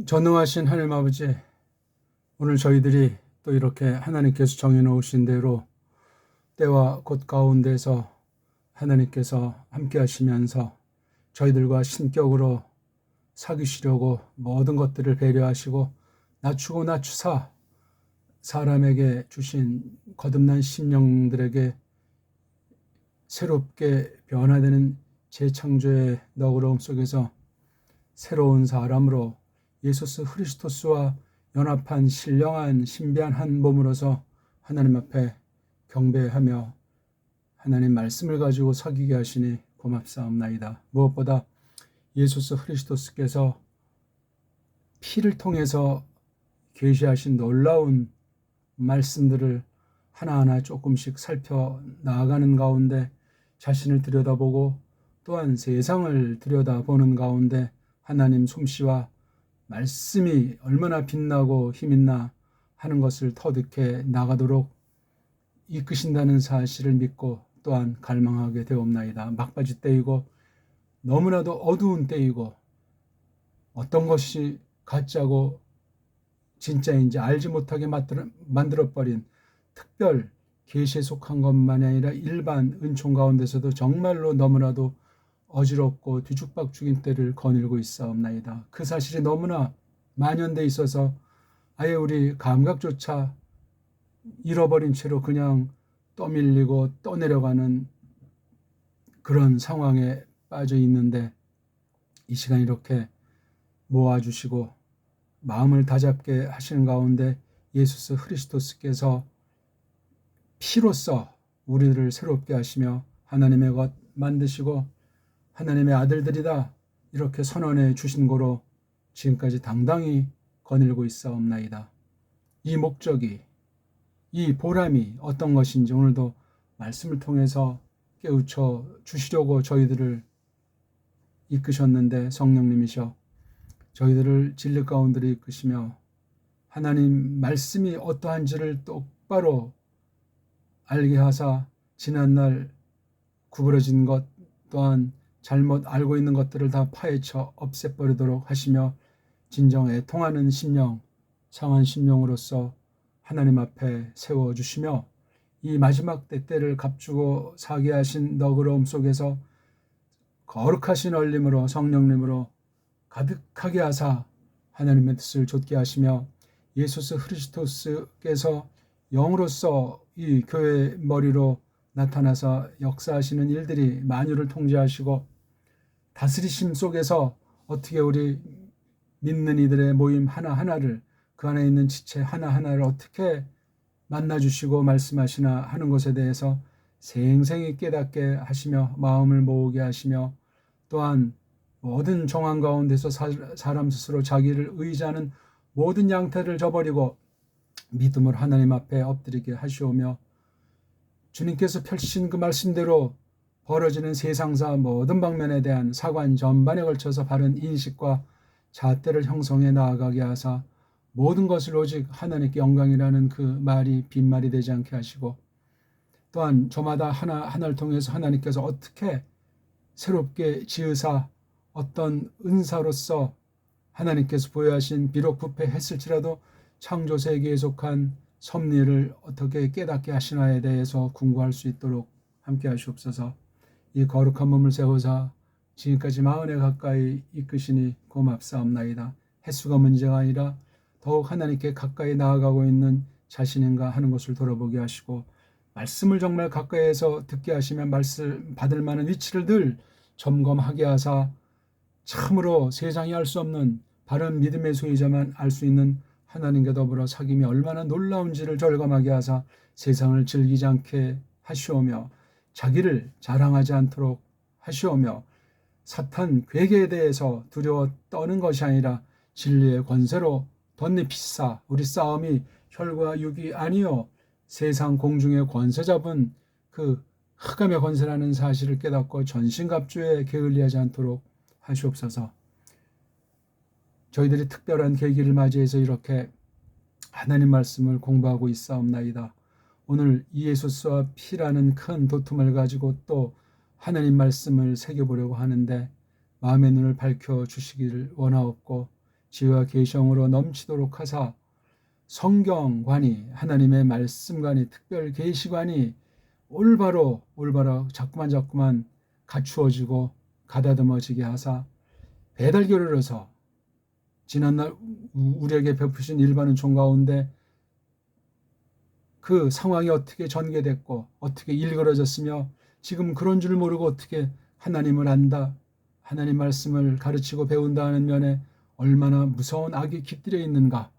전능하신 하나님 아버지, 오늘 저희들이 또 이렇게 하나님께서 정해놓으신 대로 때와 곳 가운데서 하나님께서 함께 하시면서 저희들과 신격으로 사귀시려고 모든 것들을 배려하시고 낮추고 낮추사 사람에게 주신 거듭난 심령들에게 새롭게 변화되는 재창조의 너그러움 속에서 새로운 사람으로 예수 그리스도와 연합한 신령한 신비한 한 몸으로서 하나님 앞에 경배하며 하나님 말씀을 가지고 사귀게 하시니 고맙사옵나이다. 무엇보다 예수 그리스도께서 피를 통해서 계시하신 놀라운 말씀들을 하나하나 조금씩 살펴 나아가는 가운데 자신을 들여다보고 또한 세상을 들여다보는 가운데 하나님 솜씨와 말씀이 얼마나 빛나고 힘있나 하는 것을 터득해 나가도록 이끄신다는 사실을 믿고 또한 갈망하게 되옵나이다. 막바지 때이고 너무나도 어두운 때이고 어떤 것이 가짜고 진짜인지 알지 못하게 만들어버린 특별 계시에 속한 것만이 아니라 일반 은총 가운데서도 정말로 너무나도 어지럽고 뒤죽박죽인 때를 거닐고 있사옵나이다. 그 사실이 너무나 만연돼 있어서 아예 우리 감각조차 잃어버린 채로 그냥 떠밀리고 떠내려가는 그런 상황에 빠져 있는데 이 시간 이렇게 모아주시고 마음을 다잡게 하시는 가운데 예수 그리스도께서 피로써 우리를 새롭게 하시며 하나님의 것 만드시고 하나님의 아들들이다 이렇게 선언해 주신 거로 지금까지 당당히 거닐고 있사옵나이다. 이 목적이, 이 보람이 어떤 것인지 오늘도 말씀을 통해서 깨우쳐 주시려고 저희들을 이끄셨는데 성령님이셔 저희들을 진리 가운데로 이끄시며 하나님 말씀이 어떠한지를 똑바로 알게 하사 지난날 구부러진 것 또한 잘못 알고 있는 것들을 다 파헤쳐 없애버리도록 하시며 진정 애통하는 심령, 상한 심령으로서 하나님 앞에 세워주시며 이 마지막 때를 값주고 사게 하신 너그러움 속에서 거룩하신 얼림으로 성령님으로 가득하게 하사 하나님의 뜻을 좇게 하시며 예수 그리스도께서 영으로서 이 교회의 머리로 나타나서 역사하시는 일들이 만유를 통제하시고 다스리심 속에서 어떻게 우리 믿는 이들의 모임 하나하나를 그 안에 있는 지체 하나하나를 어떻게 만나주시고 말씀하시나 하는 것에 대해서 생생히 깨닫게 하시며 마음을 모으게 하시며 또한 모든 정황 가운데서 사람 스스로 자기를 의지하는 모든 양태를 저버리고 믿음으로 하나님 앞에 엎드리게 하시오며 주님께서 펼치신 그 말씀대로 벌어지는 세상사 모든 방면에 대한 사관 전반에 걸쳐서 바른 인식과 잣대를 형성해 나아가게 하사 모든 것을 오직 하나님께 영광이라는 그 말이 빈말이 되지 않게 하시고 또한 저마다 하나를 통해서 하나님께서 어떻게 새롭게 지으사 어떤 은사로서 하나님께서 보여하신 비록 부패했을지라도 창조 세계에 속한 섭리를 어떻게 깨닫게 하시나에 대해서 궁구할 수 있도록 함께 하시옵소서. 이 거룩한 몸을 세우사 지금까지 40에 가까이 이끄시니 고맙사옵나이다. 횟수가 문제가 아니라 더욱 하나님께 가까이 나아가고 있는 자신인가 하는 것을 돌아보게 하시고 말씀을 정말 가까이에서 듣게 하시면 말씀 받을 만한 위치를 늘 점검하게 하사 참으로 세상이 알 수 없는 바른 믿음의 소유자만 알 수 있는 하나님과 더불어 사귐이 얼마나 놀라운지를 절감하게 하사 세상을 즐기지 않게 하시오며 자기를 자랑하지 않도록 하시오며 사탄 괴계에 대해서 두려워 떠는 것이 아니라 진리의 권세로 덧입히사 우리 싸움이 혈과 육이 아니요 세상 공중의 권세 잡은 그 흑암의 권세라는 사실을 깨닫고 전신갑주에 게을리하지 않도록 하시옵소서. 저희들이 특별한 계기를 맞이해서 이렇게 하나님 말씀을 공부하고 있사옵나이다. 오늘 예수스와 피라는 큰 도tum을 가지고 또 하나님 말씀을 새겨보려고 하는데 마음의 눈을 밝혀주시기를 원하옵고 지혜와 계시형으로 넘치도록 하사 성경관이 하나님의 말씀관이 특별 계시관이 올바로 자꾸만 갖추어지고 가다듬어지게 하사 배달교를 지난날 우리에게 베푸신 일반 은총 가운데 그 상황이 어떻게 전개됐고 어떻게 일그러졌으며 지금 그런 줄 모르고 어떻게 하나님을 안다, 하나님 말씀을 가르치고 배운다는 면에 얼마나 무서운 악이 깃들여 있는가.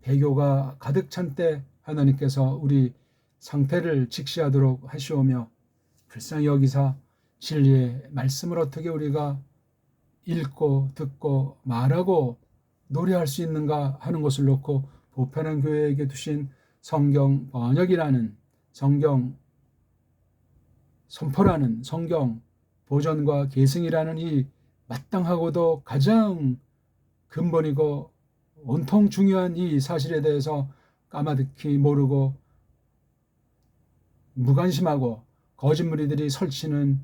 배교가 가득 찬 때 하나님께서 우리 상태를 직시하도록 하시오며 불쌍히 여기사 진리의 말씀을 어떻게 우리가 읽고 듣고 말하고 노래할 수 있는가 하는 것을 놓고 보편한 교회에게 두신 성경 번역이라는, 성경 선포라는, 성경 보존과 계승이라는 이 마땅하고도 가장 근본이고 온통 중요한 이 사실에 대해서 까마득히 모르고 무관심하고 거짓무리들이 설치는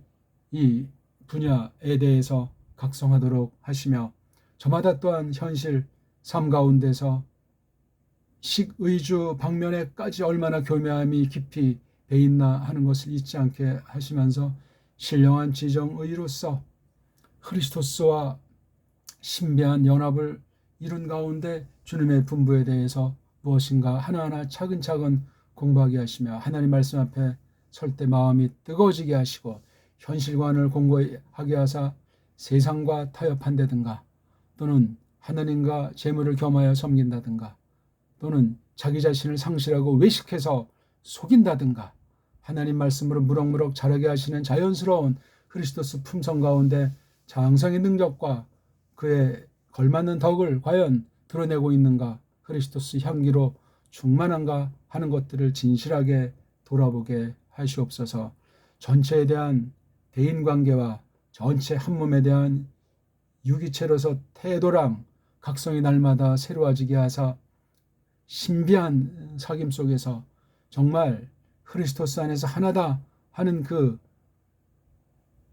이 분야에 대해서 각성하도록 하시며 저마다 또한 현실 삶 가운데서 식의주 방면에까지 얼마나 교묘함이 깊이 배있나 하는 것을 잊지 않게 하시면서 신령한 지정의로서 그리스도스와 신비한 연합을 이룬 가운데 주님의 분부에 대해서 무엇인가 하나하나 차근차근 공부하게 하시며 하나님 말씀 앞에 설 때 마음이 뜨거워지게 하시고 현실관을 공고하게 하사 세상과 타협한다든가 또는 하나님과 재물을 겸하여 섬긴다든가 또는 자기 자신을 상실하고 외식해서 속인다든가 하나님 말씀으로 무럭무럭 자라게 하시는 자연스러운 그리스도스 품성 가운데 장성의 능력과 그의 걸맞는 덕을 과연 드러내고 있는가, 그리스도스 향기로 충만한가 하는 것들을 진실하게 돌아보게 하시옵소서. 전체에 대한 대인관계와 전체 한몸에 대한 유기체로서 태도랑 각성이 날마다 새로워지게 하사 신비한 사귐 속에서 정말 그리스도스 안에서 하나다 하는 그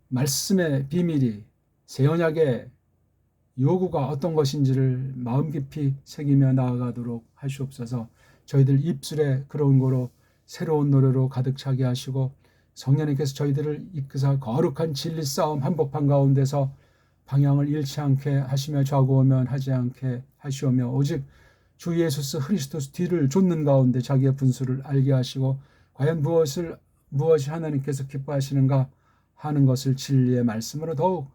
말씀의 비밀이 새 언약의 요구가 어떤 것인지를 마음 깊이 새기며 나아가도록 하시옵소서. 저희들 입술에 그런 거로 새로운 노래로 가득 차게 하시고 성령님께서 저희들을 이끄사 거룩한 진리 싸움 한복판 가운데서 방향을 잃지 않게 하시며 좌고우면하지 않게 하시오며 오직 주 예수스 그리스도스 뒤를 좇는 가운데 자기의 분수를 알게 하시고 과연 무엇이 하나님께서 기뻐하시는가 하는 것을 진리의 말씀으로 더욱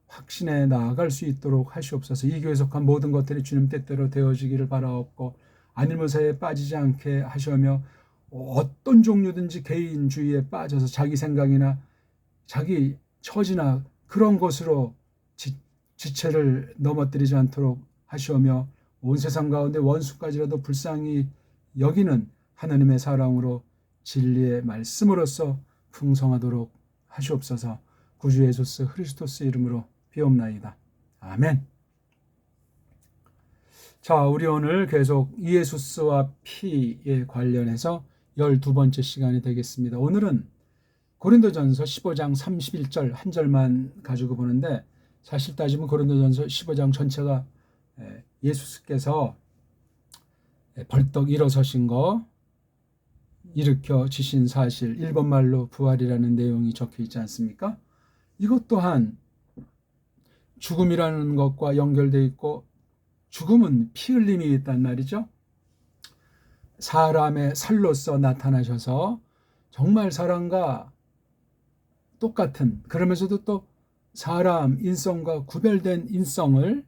확신해 나아갈 수 있도록 하시옵소서. 이 교회 속한 모든 것들이 주님 뜻대로 되어지기를 바라옵고 안일무사에 빠지지 않게 하시며 어떤 종류든지 개인주의에 빠져서 자기 생각이나 자기 처지나 그런 것으로 지체를 넘어뜨리지 않도록 하시오며 온 세상 가운데 원수까지라도 불쌍히 여기는 하나님의 사랑으로 진리의 말씀으로써 풍성하도록 하시옵소서. 구주 예수스 그리스도스 이름으로 비옵나이다. 아멘. 자, 우리 오늘 계속 예수스와 피에 관련해서 12번째 시간이 되겠습니다. 오늘은 고린도전서 15장 31절 한 절만 가지고 보는데 사실 따지면 고린도전서 15장 전체가 예수께서 벌떡 일어서신 거 일으켜 지신 사실, 일본말로 부활이라는 내용이 적혀 있지 않습니까? 이것 또한 죽음이라는 것과 연결되어 있고 죽음은 피 흘림이 있단 말이죠. 사람의 살로서 나타나셔서 정말 사람과 똑같은, 그러면서도 또 사람 인성과 구별된 인성을,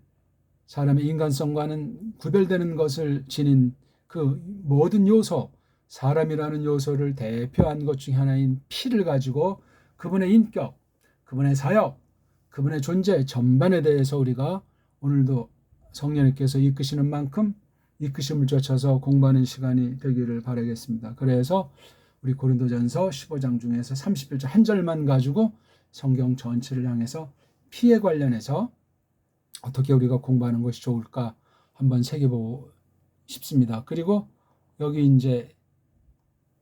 사람의 인간성과는 구별되는 것을 지닌 그 모든 요소, 사람이라는 요소를 대표한 것 중에 하나인 피를 가지고 그분의 인격, 그분의 사역, 그분의 존재 전반에 대해서 우리가 오늘도 성령님께서 이끄시는 만큼 이끄심을 쫓아서 공부하는 시간이 되기를 바라겠습니다. 그래서 우리 고린도전서 15장 중에서 31절 한 절만 가지고 성경 전체를 향해서 피에 관련해서 어떻게 우리가 공부하는 것이 좋을까 한번 새겨보고 싶습니다. 그리고 여기 이제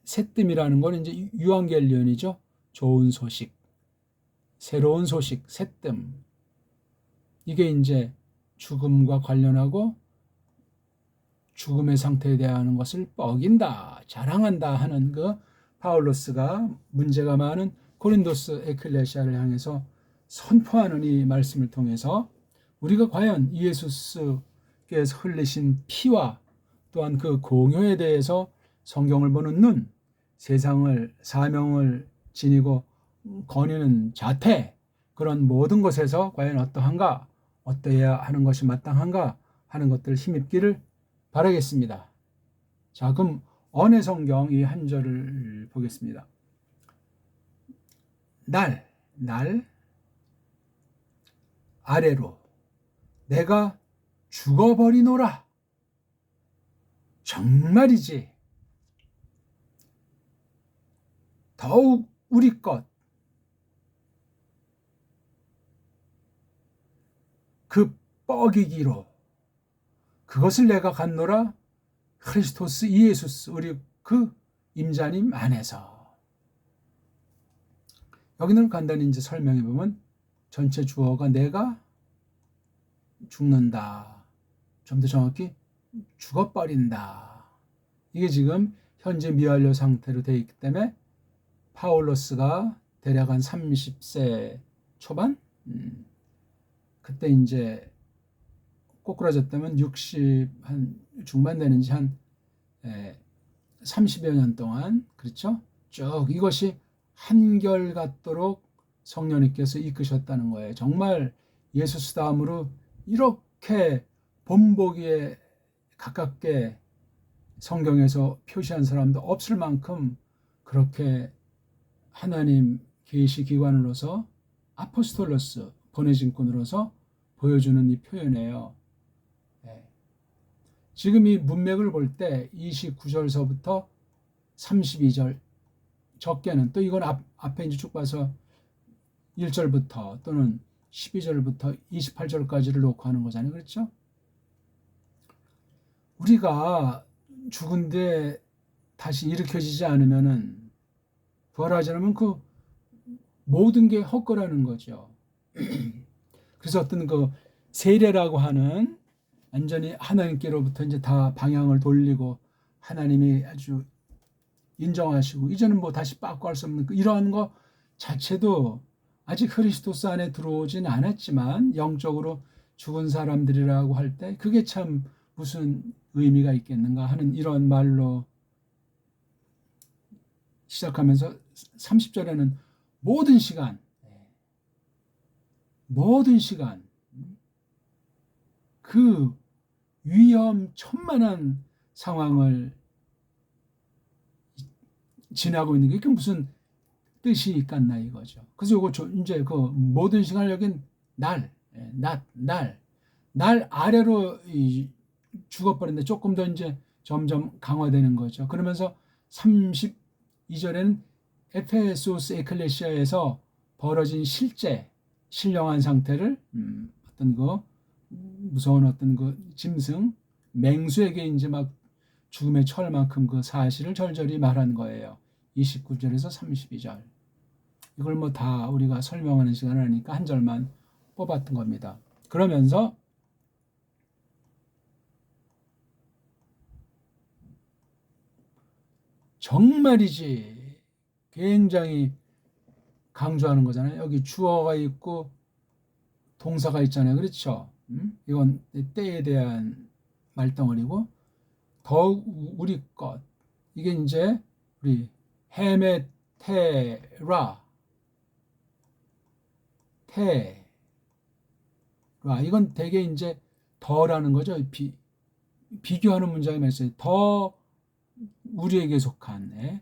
새뜸이라는 건 이제 유앙겔리온이죠. 좋은 소식, 새로운 소식, 새뜸. 이게 이제 죽음과 관련하고 죽음의 상태에 대한 것을 뻐긴다, 자랑한다 하는 그 바울로스가 문제가 많은 고린도스 에클레시아를 향해서 선포하는 이 말씀을 통해서 우리가 과연 예수께서 흘리신 피와 또한 그 공효에 대해서 성경을 보는 눈, 세상을 사명을 지니고 거니는 자태, 그런 모든 것에서 과연 어떠한가, 어떠해야 하는 것이 마땅한가 하는 것들을 힘입기를 바라겠습니다. 자, 그럼 언해 성경 이 한 절을 보겠습니다. 날 아래로 내가 죽어버리노라. 정말이지. 더욱 우리 것, 그 뻐기기로 그것을 내가 갖노라. 크리스토스 이예수스 우리 그 임자님 안에서. 여기는 간단히 이제 설명해 보면 전체 주어가 내가 죽는다, 좀 더 정확히 죽어버린다. 이게 지금 현재 미완료 상태로 되어 있기 때문에 파울로스가 대략 한 30세 초반, 그때 이제 꼬꾸라졌다면 60 한 중반 되는지 한 30여 년 동안, 그렇죠? 쭉 이것이 한결같도록 성령님께서 이끄셨다는 거예요. 정말 예수스다움으로 이렇게 본보기에 가깝게 성경에서 표시한 사람도 없을 만큼 그렇게 하나님 계시 기관으로서 아포스톨로스 보내진 꾼으로서 보여주는 이 표현이에요. 지금 이 문맥을 볼 때 29절서부터 32절, 적게는 또 이건 앞에 이제 쭉 봐서 1절부터 또는 12절부터 28절까지를 놓고 하는 거잖아요. 그렇죠? 우리가 죽은데 다시 일으켜지지 않으면은, 부활하지 않으면 그 모든 게 헛거라는 거죠. 그래서 어떤 그 세례라고 하는, 완전히 하나님께로부터 이제 다 방향을 돌리고 하나님이 아주 인정하시고 이제는 뭐 다시 빠꾸할 수 없는 이러한 거 자체도 아직 그리스도스 안에 들어오진 않았지만 영적으로 죽은 사람들이라고 할 때 그게 참 무슨 의미가 있겠는가 하는 이런 말로 시작하면서 30절에는 모든 시간 그 위험천만한 상황을 지나고 있는 게 무슨 뜻이 있겠나 이거죠. 그래서 이거 이제 그 모든 시간을 여긴 날 아래로 죽어버렸는데 조금 더 이제 점점 강화되는 거죠. 그러면서 32절에는 에페소스 에클레시아에서 벌어진 실제 신령한 상태를 어떤 거 무서운 어떤 그 짐승 맹수에게 이제 막 죽음의 철만큼 그 사실을 절절히 말한 거예요. 29절에서 32절. 이걸 뭐 다 우리가 설명하는 시간을 하니까 한 절만 뽑았던 겁니다. 그러면서 정말이지 굉장히 강조하는 거잖아요. 여기 주어가 있고 동사가 있잖아요. 그렇죠? 이건 때에 대한 말덩어리고 더욱 우리 것, 이게 이제 우리 헤메테라 이건 되게 이제 더라는 거죠. 비교하는 문장이 있어요. 더 우리에게 속한,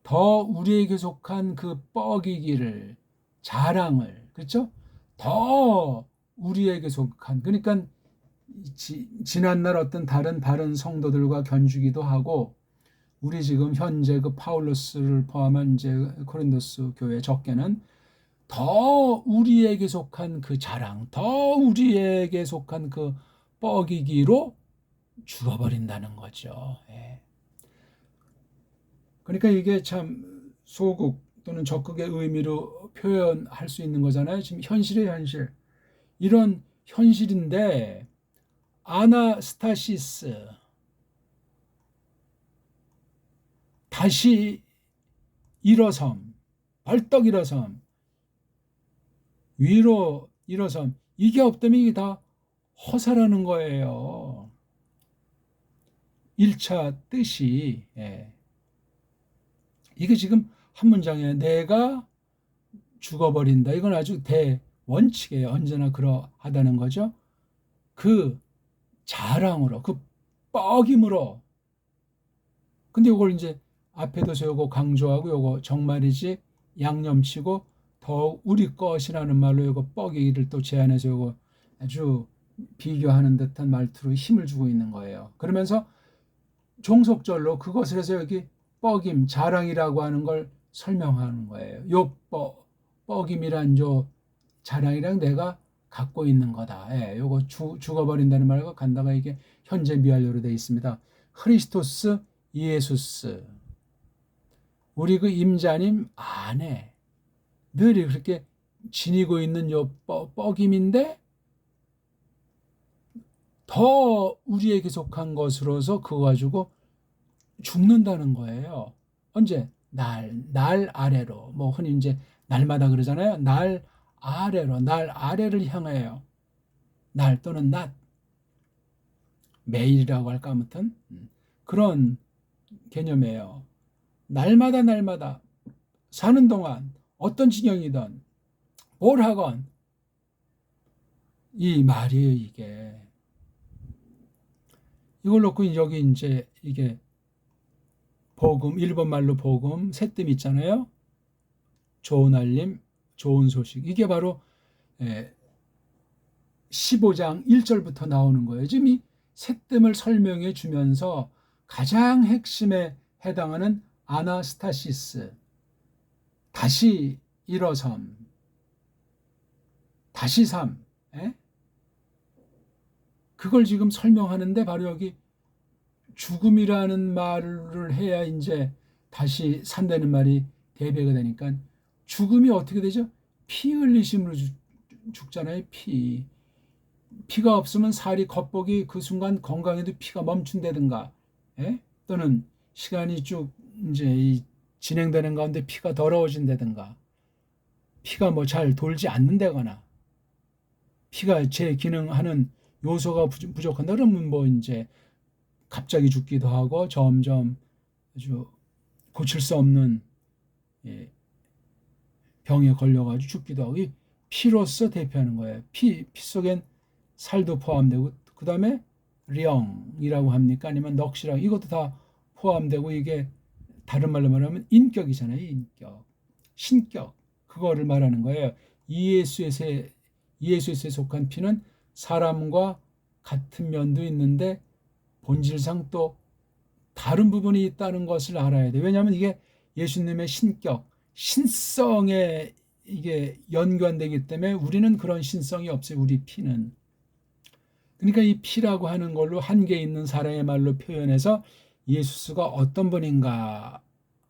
더 우리에게 속한 그 뻐기기를, 자랑을, 그렇죠? 더 우리에게 속한, 그러니까 지난날 어떤 다른 성도들과 견주기도 하고, 우리 지금 현재 그 파울로스를 포함한 이제 고린도스 교회 적게는 더 우리에게 속한 그 자랑, 더 우리에게 속한 그 뻐기기로 죽어버린다는 거죠. 그러니까 이게 참 소극 또는 적극의 의미로 표현할 수 있는 거잖아요. 지금 현실의 현실. 이런 현실인데 아나스타시스 다시 일어섬, 벌떡 일어섬, 위로 일어섬, 이게 없다면 이게 다 허사라는 거예요. 1차 뜻이. 예. 이게 지금 한 문장에 내가 죽어버린다. 이건 아주 대원칙이에요. 언제나 그러하다는 거죠. 그 자랑으로, 그 뻐김으로. 근데 이걸 이제 앞에도 세우고 강조하고 요거 정말이지 양념치고 더욱 우리 것이라는 말로 요거 뻐기기를 또 제안해서 요거 아주 비교하는 듯한 말투로 힘을 주고 있는 거예요. 그러면서 종속절로 그것을 해서 여기 뻐김, 자랑이라고 하는 걸 설명하는 거예요. 요 뻐김이란 요 자랑이랑 내가 갖고 있는 거다. 예, 요거 죽어버린다는 말과 간다가 이게 현재 미완료로 되어 있습니다. 크리스토스 이에수스. 우리 그 임자님 안에 늘 그렇게 지니고 있는 요 뻐김인데 더 우리에게 속한 것으로서 그거 가지고 죽는다는 거예요. 언제? 날 아래로. 뭐 흔히 이제 날마다 그러잖아요. 날 아래로, 날 아래를 향하여. 날 또는 낮. 매일이라고 할까 아무튼 그런 개념이에요. 날마다 사는 동안 어떤 지경이든 뭘 하건 이 말이에요, 이게. 이걸 놓고 여기 이제 이게 복음, 일본 말로 복음, 새뜸 있잖아요. 좋은 알림, 좋은 소식. 이게 바로 15장 1절부터 나오는 거예요. 지금 이 새뜸을 설명해 주면서 가장 핵심에 해당하는 아나스타시스, 다시 일어섬, 다시 삶, 그걸 지금 설명하는데 바로 여기 죽음이라는 말을 해야 이제 다시 산다는 말이 대배가 되니까 죽음이 어떻게 되죠? 피 흘리심으로 죽잖아요. 피가 없으면 살이 겉보기 그 순간 건강에도 피가 멈춘다든가, 또는 시간이 쭉 이제 진행되는 가운데 피가 더러워진다든가, 피가 뭐 잘 돌지 않는다거나, 피가 제 기능하는 요소가 부족한다 그러면 뭐 이제 갑자기 죽기도 하고 점점 아주 고칠 수 없는 병에 걸려가지고 죽기도 하고, 이 피로서 대표하는 거예요. 피 속엔 살도 포함되고, 그 다음에 령이라고 합니까? 아니면 넋이라고, 이것도 다 포함되고, 이게 다른 말로 말하면 인격이잖아요. 인격, 신격, 그거를 말하는 거예요. 이에수에 속한 피는 사람과 같은 면도 있는데 본질상 또 다른 부분이 있다는 것을 알아야 돼. 왜냐하면 이게 예수님의 신격, 신성에 이게 연관되기 때문에 우리는 그런 신성이 없어요. 우리 피는. 그러니까 이 피라고 하는 걸로 한계 있는 사람의 말로 표현해서 예수가 어떤 분인가,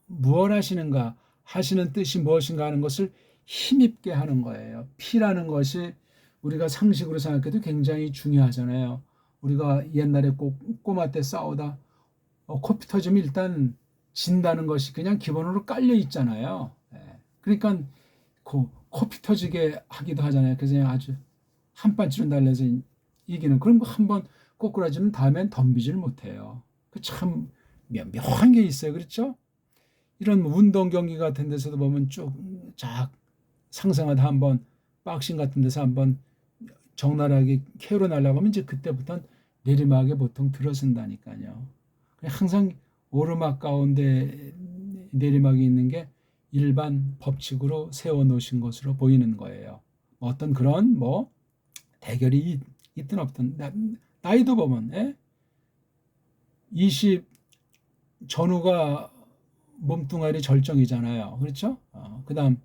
무엇 하시는가, 하시는 뜻이 무엇인가 하는 것을 힘있게 하는 거예요. 피라는 것이 우리가 상식으로 생각해도 굉장히 중요하잖아요. 우리가 옛날에 꼬마 때 싸우다 코피 터지면 일단 진다는 것이 그냥 기본으로 깔려 있잖아요. 그러니까 코피 터지게 하기도 하잖아요. 그래서 그냥 아주 한판치로 날려서 이기는 그런 거 한번 꼬꾸라지면 다음엔 덤비질 못해요. 참 묘한 게 있어요. 그렇죠? 이런 운동 경기 같은 데서도 보면 쫙 상상하다 한번 박싱 같은 데서 한번 적나라하게 KO로 날아가면 이제 그때부터는 내리막에 보통 들어선다니까요. 항상 오르막 가운데 내리막이 있는 게 일반 법칙으로 세워놓으신 것으로 보이는 거예요. 어떤 그런 대결이 있든 없든 나이도 보면 20 전후가 몸뚱아리 절정이잖아요. 그렇죠? 그 다음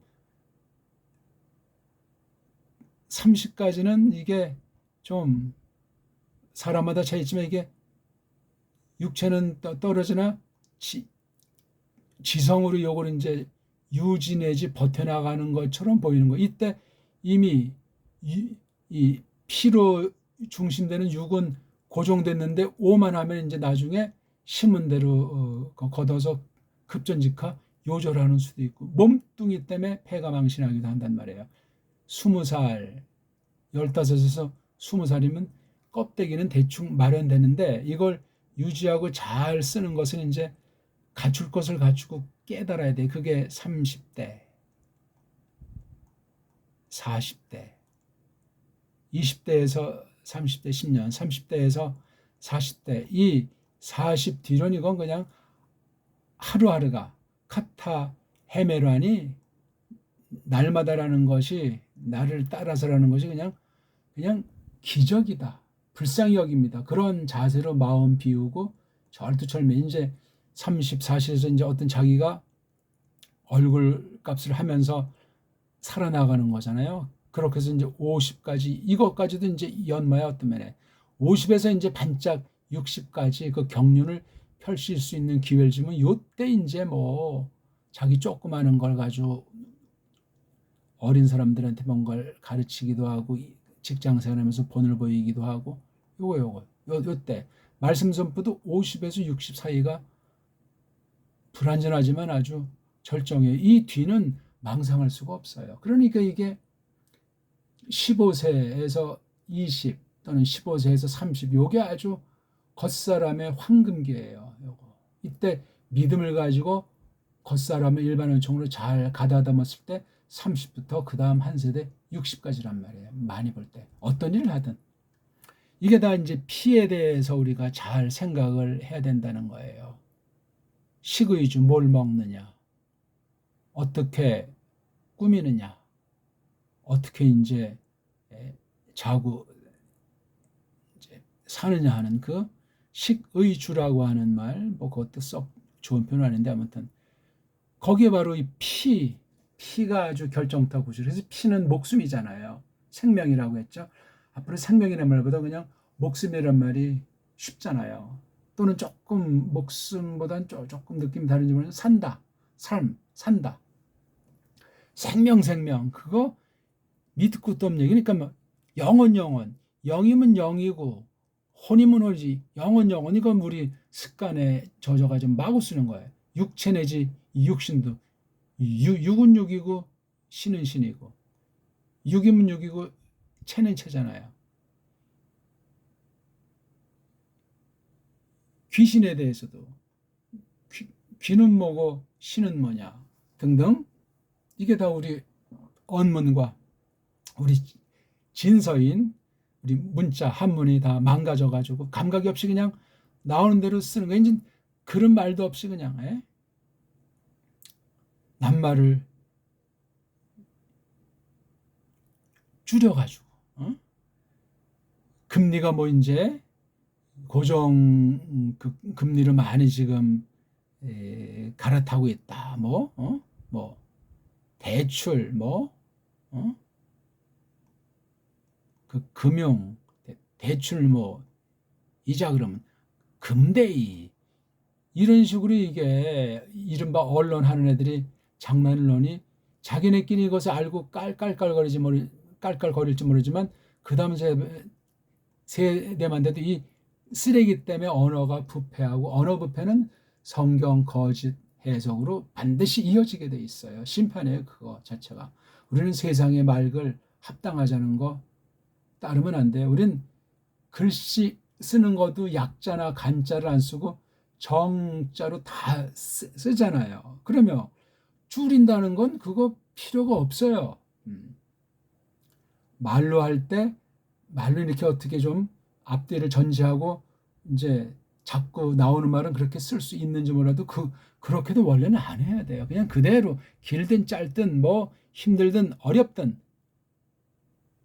30까지는 이게 좀 사람마다 차이 있지만 이게 육체는 떨어지나 지성으로 요걸 이제 유지 내지 버텨나가는 것처럼 보이는 거. 이때 이미 이 피로 중심되는 6은 고정됐는데 5만 하면 이제 나중에 신문대로 걷어서 급전직하 요절하는 수도 있고, 몸뚱이 때문에 폐가 망신하기도 한단 말이에요. 20살, 15에서 20살이면 껍데기는 대충 마련되는데 이걸 유지하고 잘 쓰는 것은 이제 갖출 것을 갖추고 깨달아야 돼. 그게 30대, 40대, 20대에서 30대 10년, 30대에서 40대, 이 40 뒤론 이건 그냥 하루하루가 카타 헤메라니, 날마다라는 것이, 나를 따라서라는 것이 그냥 기적이다, 불쌍히 여깁니다. 그런 자세로 마음 비우고 절두철매 이제 30, 40에서 이제 어떤 자기가 얼굴 값을 하면서 살아나가는 거잖아요. 그렇게 해서 이제 50까지, 이것까지도 이제 연마야 어떤 면에 50에서 이제 반짝 60까지 그 경륜을 펼칠 수 있는 기회를 주면 요때 이제 뭐 자기 조그마한 걸 가지고 어린 사람들한테 뭔가를 가르치기도 하고 직장 생활하면서 본을 보이기도 하고 요때 말씀 선포도 50에서 60 사이가 불완전하지만 아주 절정해요. 이 뒤는 망상할 수가 없어요. 그러니까 이게 15세에서 20 또는 15세에서 30 요게 아주 겉사람의 황금기예요. 요거. 이때 믿음을 가지고 겉사람의 일반 은총으로 잘 가다듬었을 때 30부터 그 다음 한 세대 60까지란 말이에요. 많이 볼 때 어떤 일을 하든 이게 다 이제 피에 대해서 우리가 잘 생각을 해야 된다는 거예요. 식의주, 뭘 먹느냐, 어떻게 꾸미느냐, 어떻게 이제 자고 이제 사느냐 하는 그 식의주라고 하는 말, 뭐 그것도 썩 좋은 표현은 아닌데 아무튼 거기에 바로 이 피가 아주 결정타 구조. 그래서 피는 목숨이잖아요. 생명이라고 했죠. 앞으로 생명이라는 말보다 그냥 목숨이란 말이 쉽잖아요. 또는 조금 목숨보다는 조금 느낌이 다른지 모르지만 산다, 삶, 산다. 생명 그거 밑도 끝도 없는 얘기. 그러니까 영혼 영이면 영이고 혼이면 혼이지 영혼 이건 우리 습관에 젖어가지고 마구 쓰는 거예요. 육체 내지 육신도 육은 육이고 신은 신이고 육이면 육이고 체는 체잖아요. 귀신에 대해서도 귀는 뭐고 신은 뭐냐 등등 이게 다 우리 언문과 우리 진서인 우리 문자 한문이 다 망가져가지고 감각이 없이 그냥 나오는 대로 쓰는 거예요. 이제 그런 말도 없이 그냥 낱말을 줄여가지고 금리가 뭐 이제 고정 금리를 많이 지금 갈아타고 있다. 뭐 대출 그 금융 대출 이자 그러면 금대이 이런 식으로 이게 이른바 언론 하는 애들이 장난을 넣으니 자기네끼리 이것을 알고 깔깔거릴지 모르지만 그 다음 세대만 돼도 이 쓰레기 때문에 언어가 부패하고 언어 부패는 성경 거짓 해석으로 반드시 이어지게 돼 있어요. 심판이에요. 그거 자체가. 우리는 세상의 말을 합당하자는 거 따르면 안 돼요. 우린 글씨 쓰는 것도 약자나 간자를 안 쓰고 정자로 다 쓰잖아요. 그러면 줄인다는 건 그거 필요가 없어요. 말로 할 때 말로 이렇게 어떻게 좀 앞뒤를 전제하고 이제 자꾸 나오는 말은 그렇게 쓸 수 있는지 몰라도 그렇게도 원래는 안 해야 돼요. 그냥 그대로 길든 짧든 뭐 힘들든 어렵든.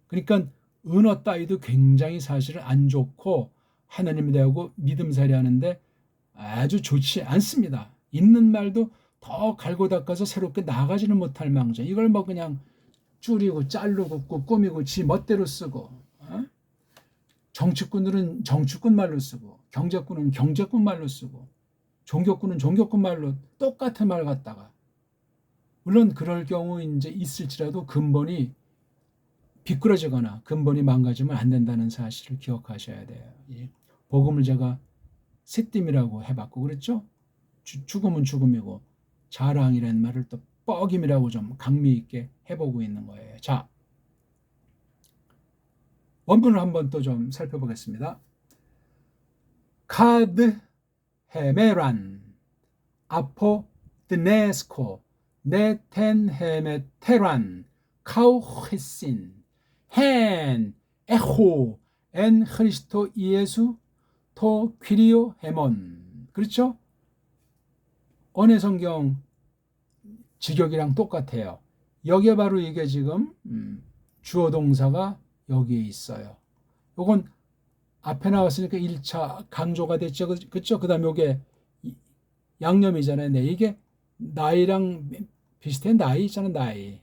그러니까 은어 따위도 굉장히 사실은 안 좋고 하나님에 대하고 믿음살이 하는데 아주 좋지 않습니다. 있는 말도 더 갈고 닦아서 새롭게 나가지는 못할 망정. 이걸 뭐 그냥 줄이고 자르고 꾸미고 지 멋대로 쓰고 정치꾼들은 정치꾼 말로 쓰고 경제꾼은 경제꾼 말로 쓰고 종교꾼은 종교꾼 말로 똑같은 말 갖다가 물론 그럴 경우 이제 있을지라도 근본이 비꾸러지거나 근본이 망가지면 안 된다는 사실을 기억하셔야 돼요. 이 복음을 제가 새띠이라고 해봤고 그랬죠? 죽음은 죽음이고 자랑이라는 말을 또 뻐김이라고 좀 강미 있게 해보고 있는 거예요. 자, 원문을 한번 또 좀 살펴보겠습니다. 카드 헤메란 아포 드네스코 네텐 헤메테란 카우헤신 헨 에호 엔 크리스토 이예수 토 퀴리오 헤몬. 그렇죠? 언어 성경 직역이랑 똑같아요. 여기에 바로 이게 지금 주어 동사가 여기에 있어요. 요건 앞에 나왔으니까 1차 강조가 됐죠. 그렇죠? 그다음에 요게 양념이잖아요. 네, 이게 나이랑 비슷해. 나이 있잖아. 나이.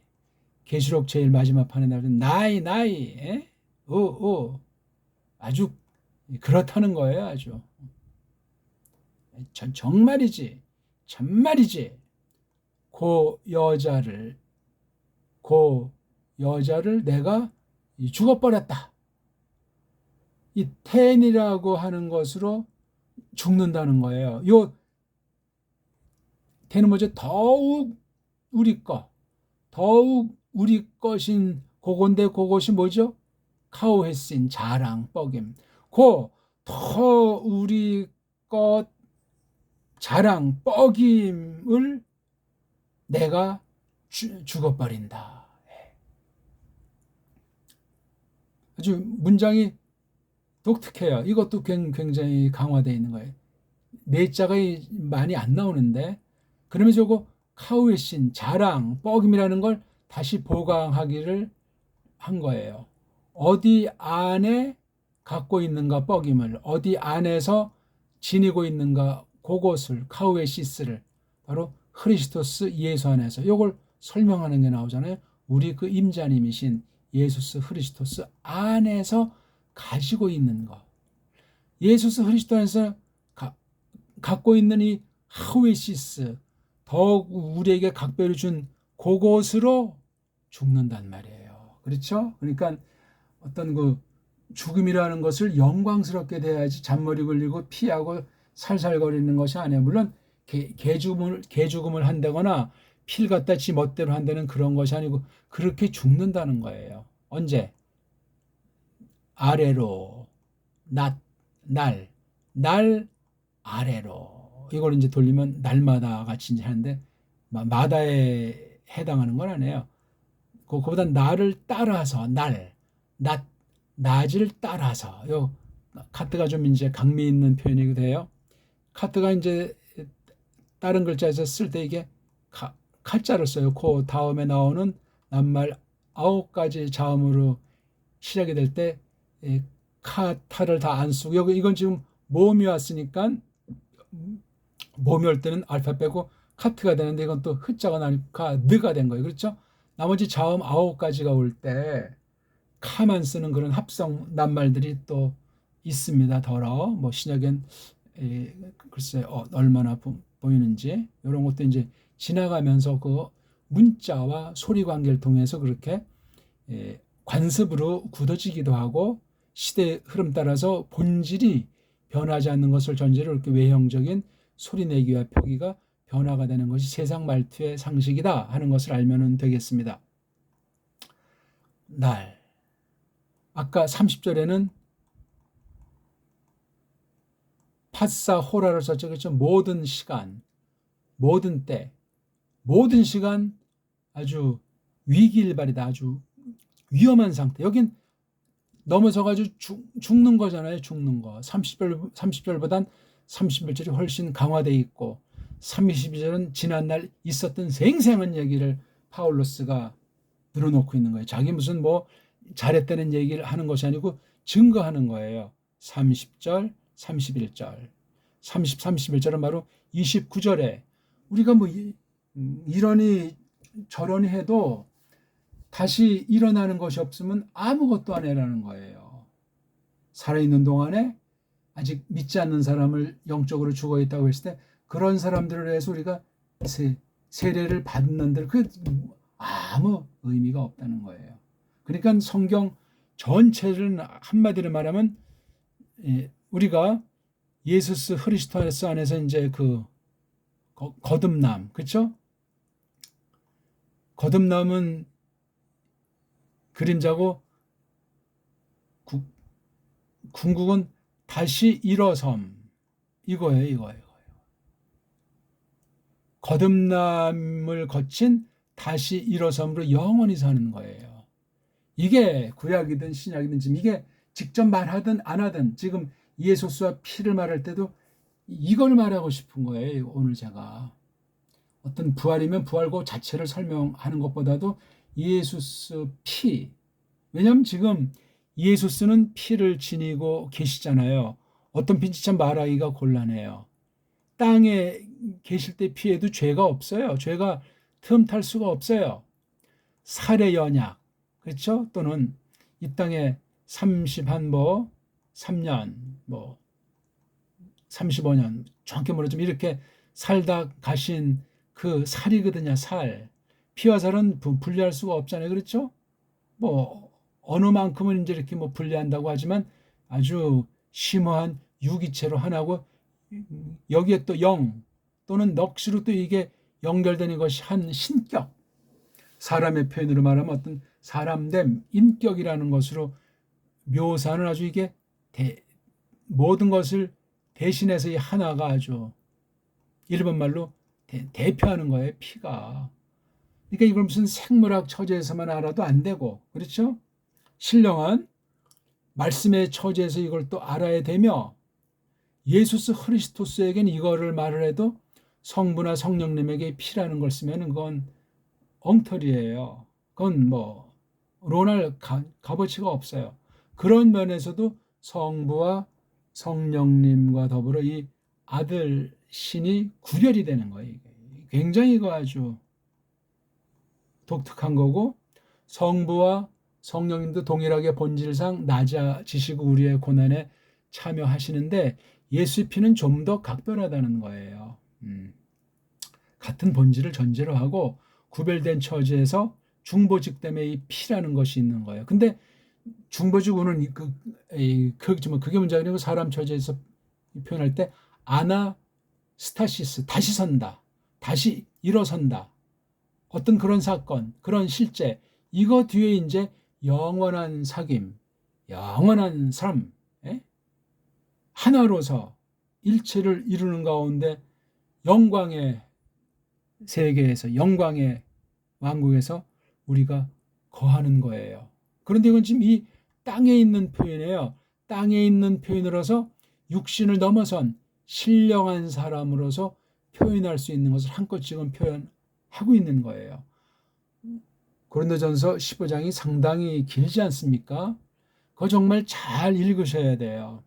계시록 제일 마지막 판에 나오는 나이. 에? 아주 그렇다는 거예요. 아주. 정말이지. 참말이지. 그 여자를 내가 죽어버렸다. 이 텐이라고 하는 것으로 죽는다는 거예요. 요 텐은 뭐죠? 더욱 우리 것인 그건데 그것이 뭐죠? 카오헤신 자랑 뻐김. 더 우리 것 자랑 뻐김을 내가 죽어버린다. 아주 문장이 독특해요. 이것도 굉장히 강화되어 있는 거예요. 내자가 많이 안 나오는데 그러면 저거 카우에신 자랑 뻐김이라는 걸 다시 보강하기를 한 거예요. 어디 안에 갖고 있는가 뻐김을 어디 안에서 지니고 있는가 그것을 카우에시스를 바로 크리스토스 예수 안에서 이걸 설명하는 게 나오잖아요. 우리 그 임자님이신 예수스 크리스토스 안에서 가지고 있는 것. 예수스 크리스토 안에서 갖고 있는 이 하우에시스 더욱 우리에게 각별히 준 그것으로 죽는단 말이에요. 그렇죠? 그러니까 어떤 그 죽음이라는 것을 영광스럽게 대해야지 잔머리 굴리고 피하고 살살거리는 것이 아니에요. 물론 개죽음을 한다거나 피를 갖다 지 멋대로 한다는 그런 것이 아니고 그렇게 죽는다는 거예요. 언제? 아래로 날 아래로 이걸 이제 돌리면 날마다 같이 이제 하는데 마다에 해당하는 건 아니에요. 그거보다 날을 따라서 낮을 따라서 요 카트가 좀 이제 강미 있는 표현이기도 해요. 카트가 이제 다른 글자에서 쓸 때 이게 카자를 써요. 그 다음에 나오는 낱말 9가지 자음으로 시작이 될 때 카타를 다 안 쓰고 이건 지금 모음이 왔으니까 모음이 올 때는 알파 빼고 카트가 되는데 이건 또 흐자가 나니까 느가 된 거예요. 그렇죠? 나머지 자음 9가지가 올 때 카만 쓰는 그런 합성 낱말들이 또 있습니다. 더러 뭐 신약엔 글쎄 얼마나 보이는지 이런 것도 이제 지나가면서 그 문자와 소리 관계를 통해서 그렇게 관습으로 굳어지기도 하고 시대 흐름 따라서 본질이 변하지 않는 것을 전제로 이렇게 외형적인 소리내기와 표기가 변화가 되는 것이 세상 말투의 상식이다 하는 것을 알면 되겠습니다. 날 아까 30절에는 파사호라를 썼죠. 그렇죠? 모든 시간, 모든 때, 모든 시간 아주 위기일발이다. 아주 위험한 상태. 여긴 넘어서가지고 죽는 거잖아요. 죽는 거. 30절보단 31절이 훨씬 강화되어 있고 32절은 지난날 있었던 생생한 얘기를 파울로스가 늘어놓고 있는 거예요. 자기 무슨 뭐 잘했다는 얘기를 하는 것이 아니고 증거하는 거예요. 30절, 31절, 31절은 바로 29절에 우리가 뭐 이러니 저러니 해도 다시 일어나는 것이 없으면 아무것도 안 해라는 거예요. 살아있는 동안에 아직 믿지 않는 사람을 영적으로 죽어있다고 했을 때 그런 사람들을 위해서 우리가 세례를 받는들 그 아무 의미가 없다는 거예요. 그러니까 성경 전체를 한마디로 말하면 우리가 예수스 그리스도 안에서 이제 그 거듭남, 그렇죠? 거듭남은 그림자고 궁극은 다시 일어섬, 이거예요. 거듭남을 거친 다시 일어섬으로 영원히 사는 거예요. 이게 구약이든 신약이든 지금 이게 직접 말하든 안 하든 지금 예수스와 피를 말할 때도 이걸 말하고 싶은 거예요. 오늘 제가 어떤 부활이면 부활고 자체를 설명하는 것보다도 예수스 피, 왜냐하면 지금 예수스는 피를 지니고 계시잖아요. 어떤 핀지 참 말하기가 곤란해요. 땅에 계실 때 피해도 죄가 없어요. 죄가 틈탈 수가 없어요. 살의 연약, 그렇죠? 또는 이 땅에 3년, 35년, 정확히 말하자면 이렇게 살다 가신 그 살이거든요, 살. 피와 살은 분리할 수가 없잖아요, 그렇죠? 어느 만큼은 이제 이렇게 분리한다고 하지만 아주 심오한 유기체로 하나고 여기에 또 영 또는 넋으로 또 이게 연결되는 것이 한 신격, 사람의 표현으로 말하면 어떤 사람됨, 인격이라는 것으로 묘사는 아주 이게 모든 것을 대신해서 이 하나가 아주 일본 말로 대표하는 거예요, 피가. 그러니까 이걸 무슨 생물학 처지에서만 알아도 안 되고, 그렇죠? 신령한 말씀의 처지에서 이걸 또 알아야 되며, 예수스 그리스도스에게는 이거를 말을 해도 성부나 성령님에게 피라는 걸 쓰면 그건 엉터리예요. 그건 논할 값어치가 없어요. 그런 면에서도 성부와 성령님과 더불어 이 아들 신이 구별이 되는 거예요. 굉장히 이거 아주 독특한 거고, 성부와 성령님도 동일하게 본질상 낮아지시고 우리의 고난에 참여하시는데 예수의 피는 좀 더 각별하다는 거예요. 같은 본질을 전제로 하고 구별된 처지에서 중보직 때문에 이 피라는 것이 있는 거예요. 근데 중보직은 그게 문제가 아니고 사람 처지에서 표현할 때 아나스타시스, 다시 선다, 다시 일어선다, 어떤 그런 사건, 그런 실제, 이거 뒤에 이제 영원한 사귐, 영원한 삶, 하나로서 일체를 이루는 가운데 영광의 세계에서, 영광의 왕국에서 우리가 거하는 거예요. 그런데 이건 지금 이 땅에 있는 표현이에요. 땅에 있는 표현으로서 육신을 넘어선 신령한 사람으로서 표현할 수 있는 것을 한껏 지금 표현하고 있는 거예요. 고린도전서 15장이 상당히 길지 않습니까? 그거 정말 잘 읽으셔야 돼요.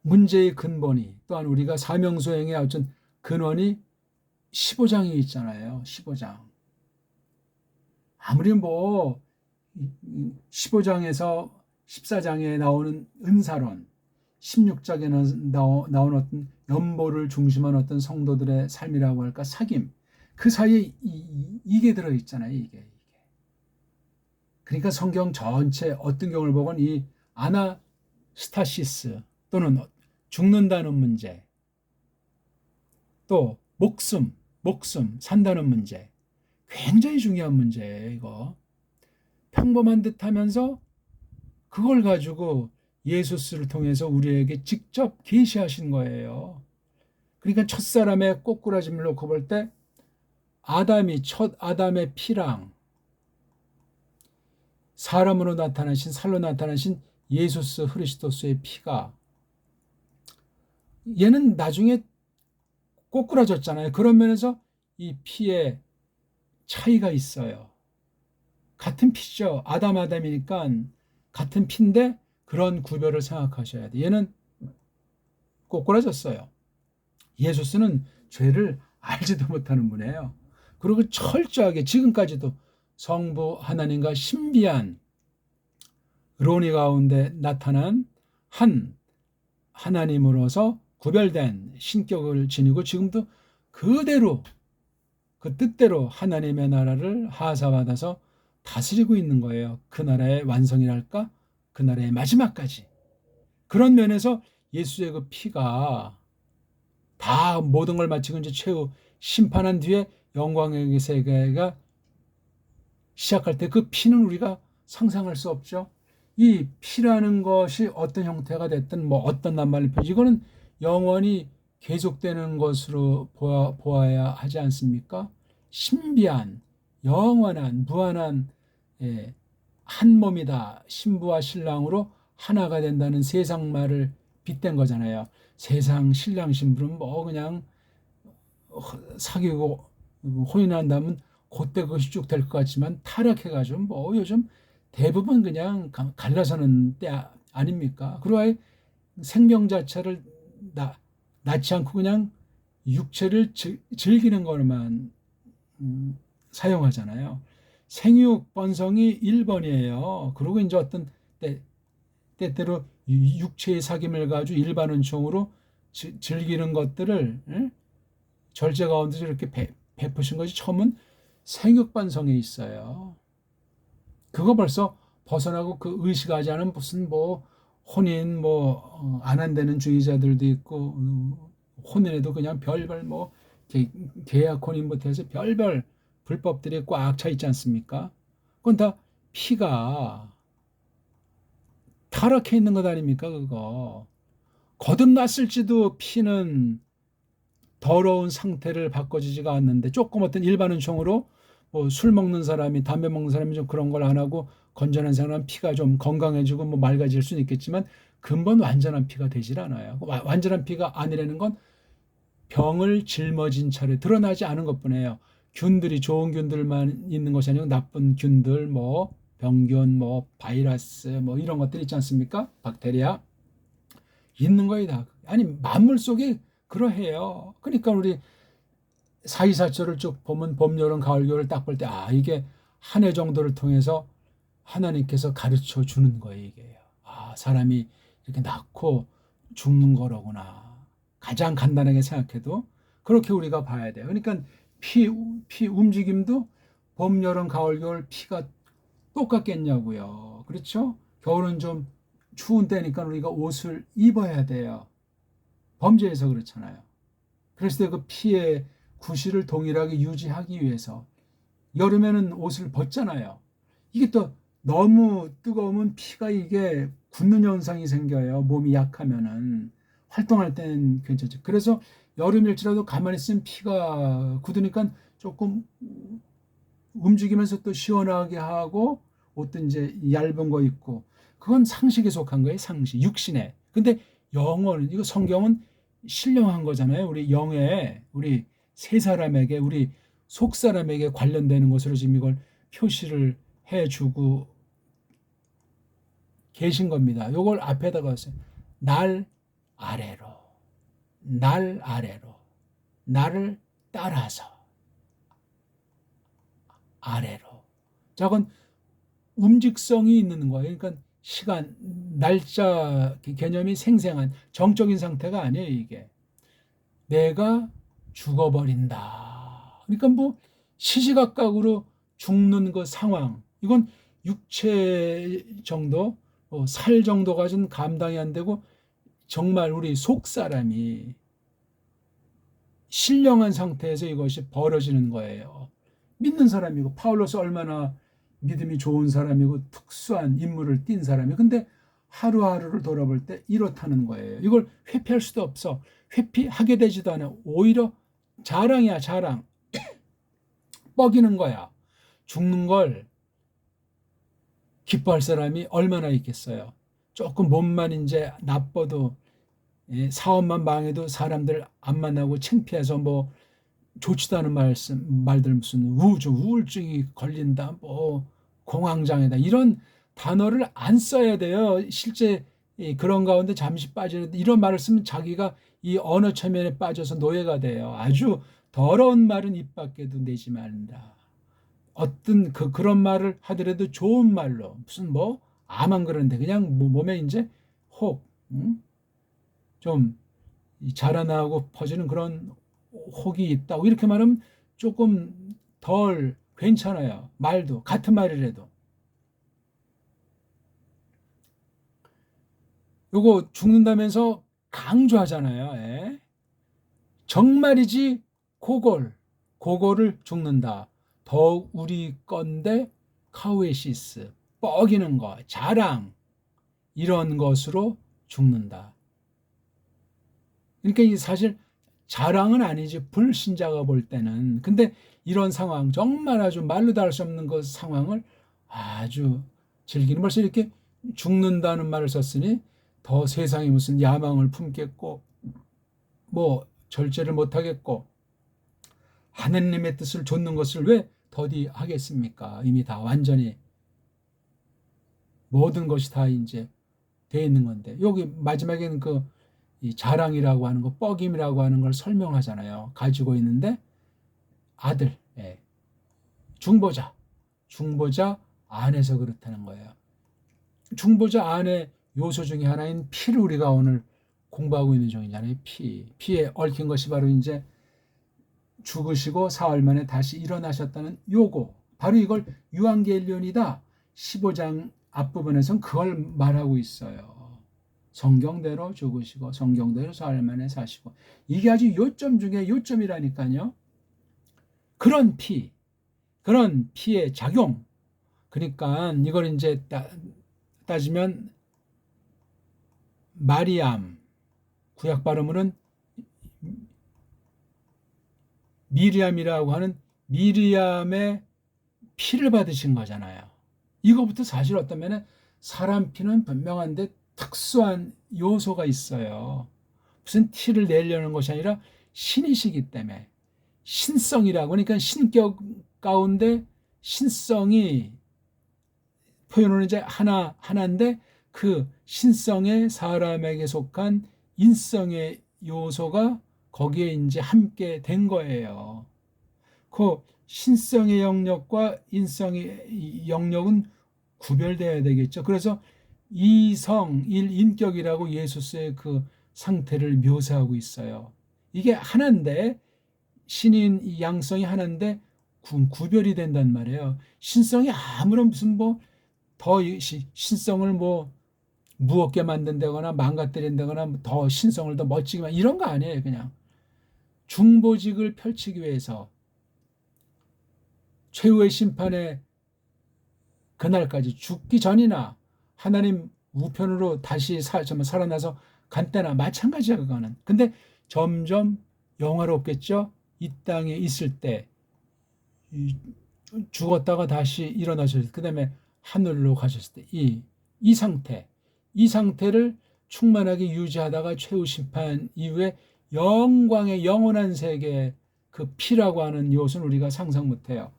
문제의 근본이, 또한 우리가 사명수행의 어떤 근원이 15장이 있잖아요. 15장. 아무리 15장에서 14장에 나오는 은사론, 16장에 나온 어떤 연보를 중심한 어떤 성도들의 삶이라고 할까, 사귐, 그 사이에 이게 들어있잖아요. 이게. 그러니까 성경 전체 어떤 경우를 보건 이 아나스타시스 또는 죽는다는 문제, 또 목숨 산다는 문제, 굉장히 중요한 문제예요. 이거 평범한 듯 하면서 그걸 가지고 예수스를 통해서 우리에게 직접 계시하신 거예요. 그러니까 첫사람의 꼬꾸라짐을 놓고 볼 때 첫 아담의 피랑 사람으로 나타나신, 살로 나타나신 예수스 그리스도스의 피가, 얘는 나중에 꼬꾸라졌잖아요. 그런 면에서 이 피에 차이가 있어요. 같은 피죠. 아담이니까 같은 피인데 그런 구별을 생각하셔야 돼요. 얘는 꼬꾸라졌어요. 예수스는 죄를 알지도 못하는 분이에요. 그리고 철저하게 지금까지도 성부 하나님과 신비한 론이 가운데 나타난 한 하나님으로서 구별된 신격을 지니고 지금도 그대로 그 뜻대로 하나님의 나라를 하사받아서 다스리고 있는 거예요. 그 나라의 완성이랄까? 그 나라의 마지막까지. 그런 면에서 예수의 그 피가 다 모든 걸 마치고 이제 최후 심판한 뒤에 영광의 세계가 시작할 때 그 피는 우리가 상상할 수 없죠. 이 피라는 것이 어떤 형태가 됐든 뭐 어떤 낱말을 펴지 이거는 영원히 계속되는 것으로 보아야 하지 않습니까? 신비한 영원한 무한한 한 몸이다. 신부와 신랑으로 하나가 된다는 세상 말을 빗댄 거잖아요. 세상 신랑 신부는 뭐 그냥 사귀고 혼인한다면 그때 그것이 쭉 될 것 같지만 타락해가지고 뭐 요즘 대부분 그냥 갈라서는 때 아닙니까? 그리고 아예 생명 자체를 낳지 않고 그냥 육체를 즐기는 것만 사용하잖아요. 생육 번성이 1번이에요. 그리고 이제 어떤 때때로 육체의 사귐을 가지고 일반 은총으로 즐기는 것들을 절제 가운데 이렇게 베푸신 것이 처음은 생육 번성에 있어요. 그거 벌써 벗어나고 그 의식하지 않은 무슨 뭐 혼인 뭐 안 한다는 주의자들도 있고 혼인에도 그냥 별별 뭐 계약 혼인부터 해서 별별 불법들이 꽉 차 있지 않습니까? 그건 다 피가 타락해 있는 것 아닙니까? 그거 거듭났을지도 피는 더러운 상태를 바꿔주지가 않는데 조금 어떤 일반 은총으로 뭐 술 먹는 사람이 담배 먹는 사람이 좀 그런 걸 안 하고 건전한 사람은 피가 좀 건강해지고 뭐 맑아질 수는 있겠지만 근본 완전한 피가 되질 않아요. 완전한 피가 아니라는 건 병을 짊어진 차례 드러나지 않은 것뿐이에요. 균들이 좋은 균들만 있는 것이 아니고 나쁜 균들 뭐 병균 뭐 바이러스 뭐 이런 것들 있지 않습니까? 박테리아 있는 거에 다 아니 만물 속에 그러해요. 그러니까 우리 사이사철을 쭉 보면 봄, 여름, 가을, 겨울을 딱 볼 때 아 이게 한 해 정도를 통해서 하나님께서 가르쳐 주는 거예요. 이게 아 사람이 이렇게 낳고 죽는 거로구나. 가장 간단하게 생각해도 그렇게 우리가 봐야 돼요. 그러니까 피 움직임도 봄, 여름, 가을, 겨울 피가 똑같겠냐고요. 그렇죠? 겨울은 좀 추운 때니까 우리가 옷을 입어야 돼요. 범죄에서 그렇잖아요. 그래서 그 피의 구실을 동일하게 유지하기 위해서 여름에는 옷을 벗잖아요. 이게 또 너무 뜨거우면 피가 이게 굳는 현상이 생겨요. 몸이 약하면은 활동할 때는 괜찮죠. 그래서 여름일지라도 가만히 있으면 피가 굳으니까 조금 움직이면서 또 시원하게 하고 옷도 이제 얇은 거 입고 그건 상식에 속한 거예요. 상식 육신에. 근데 영어는 이거 성경은 신령한 거잖아요. 우리 영에 우리 세 사람에게 우리 속 사람에게 관련되는 것으로 지금 이걸 표시를 해주고 계신 겁니다. 이걸 앞에다가 하세요. 날 아래로, 날 아래로, 나를 따라서 아래로. 자, 그건 움직성이 있는 거예요. 그러니까 시간, 날짜 개념이 생생한 정적인 상태가 아니에요, 이게. 내가 죽어버린다. 그러니까 뭐 시시각각으로 죽는 그 상황. 이건 육체 정도, 살 정도가 좀 감당이 안 되고 정말 우리 속 사람이 신령한 상태에서 이것이 벌어지는 거예요. 믿는 사람이고 파울로스 얼마나 믿음이 좋은 사람이고 특수한 인물을 띈 사람이 근데 하루하루를 돌아볼 때 이렇다는 거예요. 이걸 회피할 수도 없어. 회피하게 되지도 않아. 오히려 자랑이야, 자랑. 뻐기는 거야. 죽는 걸 기뻐할 사람이 얼마나 있겠어요. 조금 몸만 이제 나빠도 사업만 망해도 사람들 안 만나고 창피해서 뭐 좋지도 않은 말들 무슨 우울증이 걸린다, 뭐 공황장애다 이런 단어를 안 써야 돼요. 실제 그런 가운데 잠시 빠지는 이런 말을 쓰면 자기가 이 언어 체면에 빠져서 노예가 돼요. 아주 더러운 말은 입 밖에도 내지 말라. 어떤 그런 말을 하더라도 좋은 말로 무슨 뭐 아만 그러는데 그냥 몸에 이제 혹 좀 자라나고 퍼지는 그런 혹이 있다고 이렇게 말하면 조금 덜 괜찮아요. 말도 같은 말이라도. 요거 죽는다면서 강조하잖아요. 예? 정말이지 그거를 죽는다. 더욱 우리 건데 카우에시스 뻐기는 거, 자랑 이런 것으로 죽는다. 그러니까 이 사실 자랑은 아니지 불신자가 볼 때는. 근데 이런 상황 정말 아주 말로 다 할 수 없는 그 상황을 아주 즐기는, 벌써 이렇게 죽는다는 말을 썼으니 더 세상에 무슨 야망을 품겠고 뭐 절제를 못하겠고 하느님의 뜻을 좇는 것을 왜 더디 하겠습니까? 이미 다 완전히 모든 것이 다 이제 돼 있는 건데, 여기 마지막에는 이 자랑이라고 하는 거, 뻐김이라고 하는 걸 설명하잖아요. 가지고 있는데 아들, 예. 중보자 안에서 그렇다는 거예요. 중보자 안에 요소 중에 하나인 피를 우리가 오늘 공부하고 있는 중이잖아요. 피에 얽힌 것이 바로 이제 죽으시고 사흘 만에 다시 일어나셨다는 요거, 바로 이걸 유한겔리온이다 15장 앞부분에서는 그걸 말하고 있어요. 성경대로 죽으시고 성경대로 사흘 만에 사시고, 이게 아주 요점 중에 요점이라니까요. 그런 피의 작용, 그러니까 이걸 이제 따지면 마리암, 구약 발음으로는 미리암이라고 하는 미리암의 피를 받으신 거잖아요. 이거부터 사실 어떤 면에 사람 피는 분명한데 특수한 요소가 있어요. 무슨 티를 내려는 것이 아니라 신이시기 때문에 신성이라고, 그러니까 신격 가운데 신성이 표현은 이제 하나인데 그 신성의 사람에게 속한 인성의 요소가 거기에 이제 함께 된 거예요. 그 신성의 영역과 인성의 영역은 구별되어야 되겠죠. 그래서 이성, 일인격이라고 예수스의 그 상태를 묘사하고 있어요. 이게 하나인데, 신인 양성이 하나인데 구별이 된단 말이에요. 신성이 아무런 무슨 더 신성을 무겁게 만든다거나 망가뜨린다거나 더 신성을 더 멋지게 이런 거 아니에요. 그냥 중보직을 펼치기 위해서 최후의 심판의 그날까지 죽기 전이나 하나님 우편으로 다시 살아나서 간 때나 마찬가지야 그거는. 근데 점점 영화롭겠죠. 이 땅에 있을 때 죽었다가 다시 일어나셨을 때, 그 다음에 하늘로 가셨을 때 이 상태를 충만하게 유지하다가 최후 심판 이후에 영광의 영원한 세계, 그 피라고 하는 요소는 우리가 상상 못해요.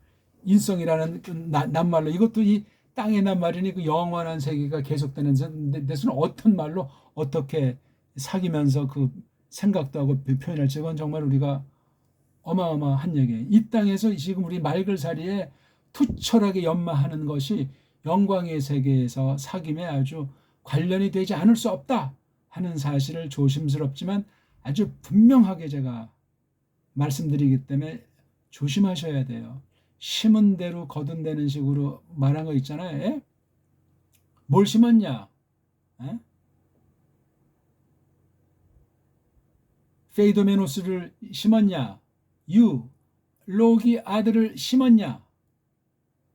인성이라는 낱말로, 이것도 이 땅의 낱말이니 그 영원한 세계가 계속되는 데서는 어떤 말로 어떻게 사귀면서 그 생각도 하고 표현할지, 그건 정말 우리가 어마어마한 얘기예요. 이 땅에서 지금 우리 말글살이에 투철하게 연마하는 것이 영광의 세계에서 사귐에 아주 관련이 되지 않을 수 없다 하는 사실을 조심스럽지만 아주 분명하게 제가 말씀드리기 때문에 조심하셔야 돼요. 심은 대로 거둔다는 식으로 말한 거 있잖아요. 예? 뭘 심었냐? 예? 페이도메노스를 심었냐? 록이 아들을 심었냐?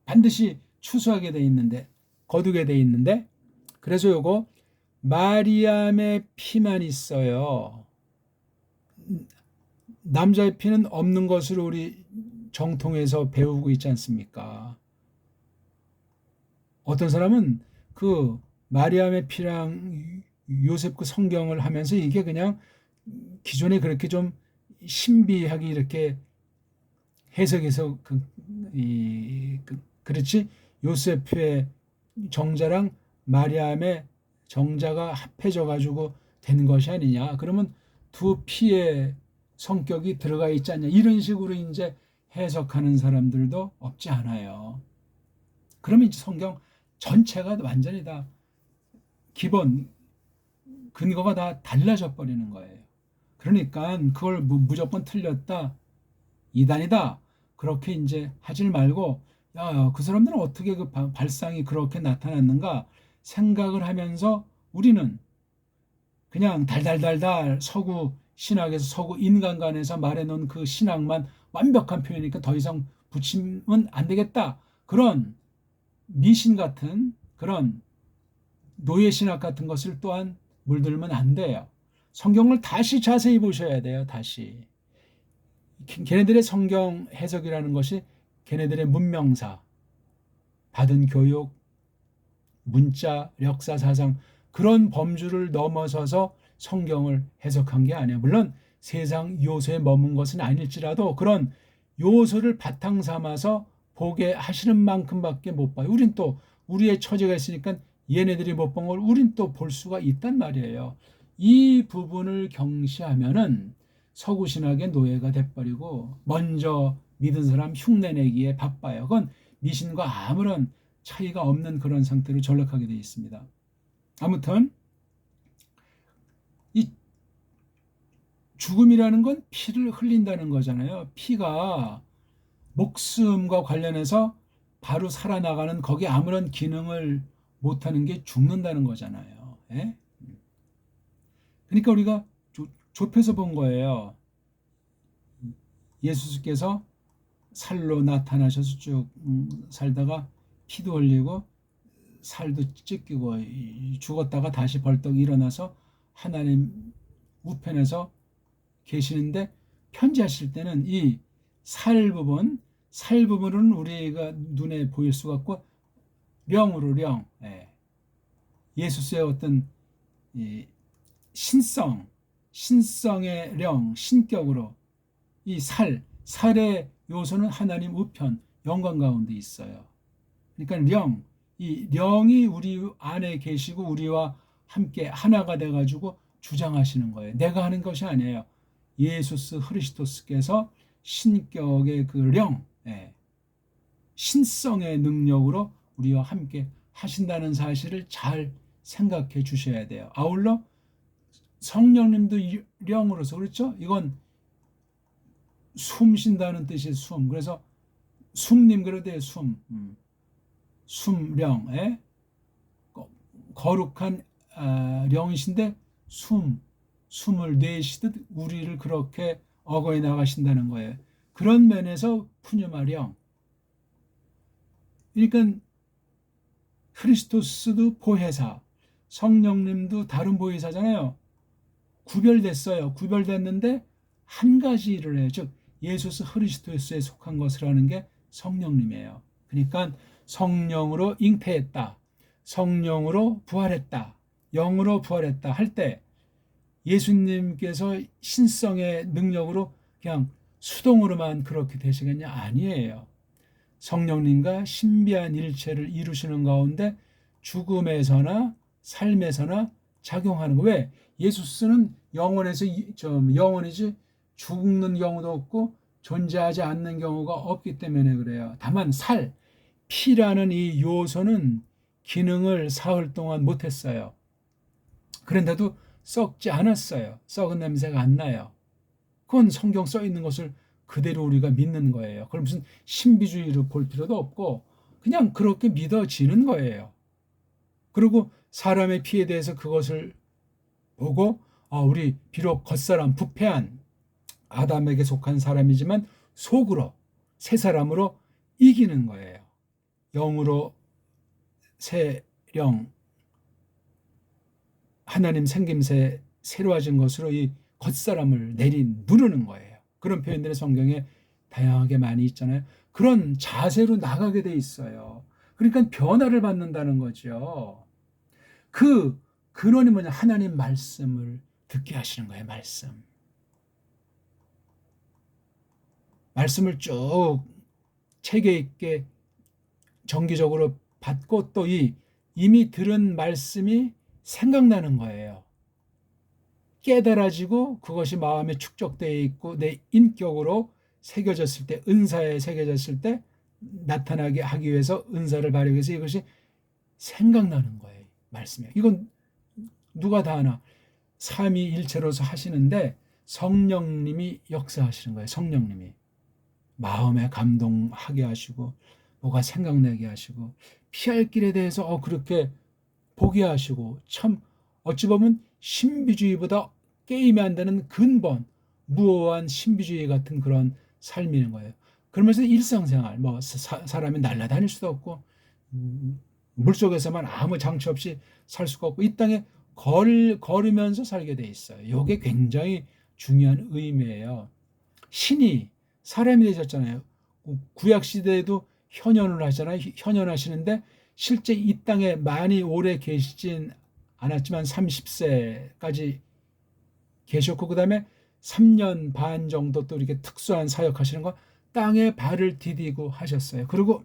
반드시 추수하게 돼 있는데, 거두게 돼 있는데, 그래서 요거 마리암의 피만 있어요. 남자의 피는 없는 것으로 우리 정통에서 배우고 있지 않습니까? 어떤 사람은 그 마리암의 피랑 요셉 그 성경을 하면서 이게 그냥 기존에 그렇게 좀 신비하게 이렇게 해석해서 그렇지 요셉의 정자랑 마리암의 정자가 합해져 가지고 된 것이 아니냐, 그러면 두 피의 성격이 들어가 있지 않냐, 이런 식으로 이제 해석하는 사람들도 없지 않아요. 그러면 이제 성경 전체가 완전히 다 기본 근거가 다 달라져 버리는 거예요. 그러니까 그걸 무조건 틀렸다, 이단이다, 그렇게 이제 하질 말고, 야, 그 사람들은 어떻게 그 발상이 그렇게 나타났는가 생각을 하면서 우리는 그냥 달달달달 서구 신학에서 서구 인간관에서 말해놓은 그 신학만 완벽한 표현이니까 더 이상 붙이면 안 되겠다. 그런 미신 같은 그런 노예 신학 같은 것을 또한 물들면 안 돼요. 성경을 다시 자세히 보셔야 돼요. 다시. 걔네들의 성경 해석이라는 것이 걔네들의 문명사, 받은 교육, 문자, 역사, 사상 그런 범주를 넘어서서 성경을 해석한 게 아니에요. 물론 세상 요소에 머문 것은 아닐지라도 그런 요소를 바탕 삼아서 보게 하시는 만큼밖에 못 봐요. 우린 또 우리의 처지가 있으니까 얘네들이 못 본 걸 우린 또 볼 수가 있단 말이에요. 이 부분을 경시하면은 서구 신학의 노예가 돼버리고 먼저 믿은 사람 흉내내기에 바빠요. 그건 미신과 아무런 차이가 없는 그런 상태로 전락하게 되어 있습니다. 아무튼 이 죽음이라는 건 피를 흘린다는 거잖아요. 피가 목숨과 관련해서 바로 살아나가는 거기에 아무런 기능을 못하는 게 죽는다는 거잖아요. 예? 그러니까 우리가 좁혀서 본 거예요. 예수께서 살로 나타나셔서 쭉 살다가 피도 흘리고 살도 찢기고 죽었다가 다시 벌떡 일어나서 하나님 우편에서 계시는데 편지하실 때는 이 살 부분은 우리가 눈에 보일 수가 없고 령으로 령, 예수스의 어떤 신성의 령, 신격으로 이 살의 요소는 하나님 우편, 영광 가운데 있어요. 그러니까 이 령이 우리 안에 계시고 우리와 함께 하나가 돼가지고 주장하시는 거예요. 내가 하는 것이 아니에요. 예수스 그리스도스께서 신격의 그 령, 신성의 능력으로 우리와 함께 하신다는 사실을 잘 생각해 주셔야 돼요. 아울러 성령님도 령으로서 그렇죠? 이건 숨 쉰다는 뜻이 숨. 그래서 숨님 그러대요. 숨령, 거룩한 령이신데 숨을 내쉬듯 우리를 그렇게 어거해 나가신다는 거예요. 그런 면에서 푸뉴마령. 그러니까 크리스토스도 보혜사, 성령님도 다른 보혜사잖아요. 구별됐어요. 구별됐는데 한 가지 일을 해요. 즉 예수스 그리스도스에 속한 것을 하는 게 성령님이에요. 그러니까 성령으로 잉태했다. 성령으로 부활했다. 영으로 부활했다 할 때 예수님께서 신성의 능력으로 그냥 수동으로만 그렇게 되시겠냐? 아니에요. 성령님과 신비한 일체를 이루시는 가운데 죽음에서나 삶에서나 작용하는 거. 왜? 예수스는 영원이지 죽는 경우도 없고 존재하지 않는 경우가 없기 때문에 그래요. 다만 피라는 이 요소는 기능을 사흘 동안 못했어요. 그런데도 썩지 않았어요. 썩은 냄새가 안 나요. 그건 성경 써 있는 것을 그대로 우리가 믿는 거예요. 그럼 무슨 신비주의를 볼 필요도 없고 그냥 그렇게 믿어지는 거예요. 그리고 사람의 피에 대해서 그것을 보고 우리 비록 겉사람 부패한 아담에게 속한 사람이지만 속으로 새 사람으로 이기는 거예요. 영으로 새 령, 하나님 생김새 새로워진 것으로 이 겉사람을 누르는 거예요. 그런 표현들이 성경에 다양하게 많이 있잖아요. 그런 자세로 나가게 돼 있어요. 그러니까 변화를 받는다는 거죠. 그 근원이 뭐냐? 하나님 말씀을 듣게 하시는 거예요. 말씀을 쭉 체계 있게 정기적으로 받고 또 이미 들은 말씀이 생각나는 거예요. 깨달아지고 그것이 마음에 축적되어 있고 내 인격으로 새겨졌을 때, 은사에 새겨졌을 때 나타나게 하기 위해서 은사를 발휘하기 위해서 이것이 생각나는 거예요. 말씀이에요. 이건 누가 다 하나? 삼위일체로서 하시는데 성령님이 역사하시는 거예요. 성령님이. 마음에 감동하게 하시고 뭐가 생각나게 하시고 피할 길에 대해서 그렇게 보게 하시고 참 어찌 보면 신비주의보다 게임이 안 되는 근본 무오한 신비주의 같은 그런 삶이는 거예요. 그러면서 일상생활 사람이 날아다닐 수도 없고 물속에서만 아무 장치 없이 살 수가 없고 이 땅에 걸으면서 살게 돼 있어요. 이게 굉장히 중요한 의미예요. 신이 사람이 되셨잖아요. 구약 시대에도 현현을 하잖아요. 현현하시는데 실제 이 땅에 많이 오래 계시진 않았지만 30세까지 계셨고 그다음에 3년 반 정도 또 이렇게 특수한 사역하시는 거 땅에 발을 디디고 하셨어요. 그리고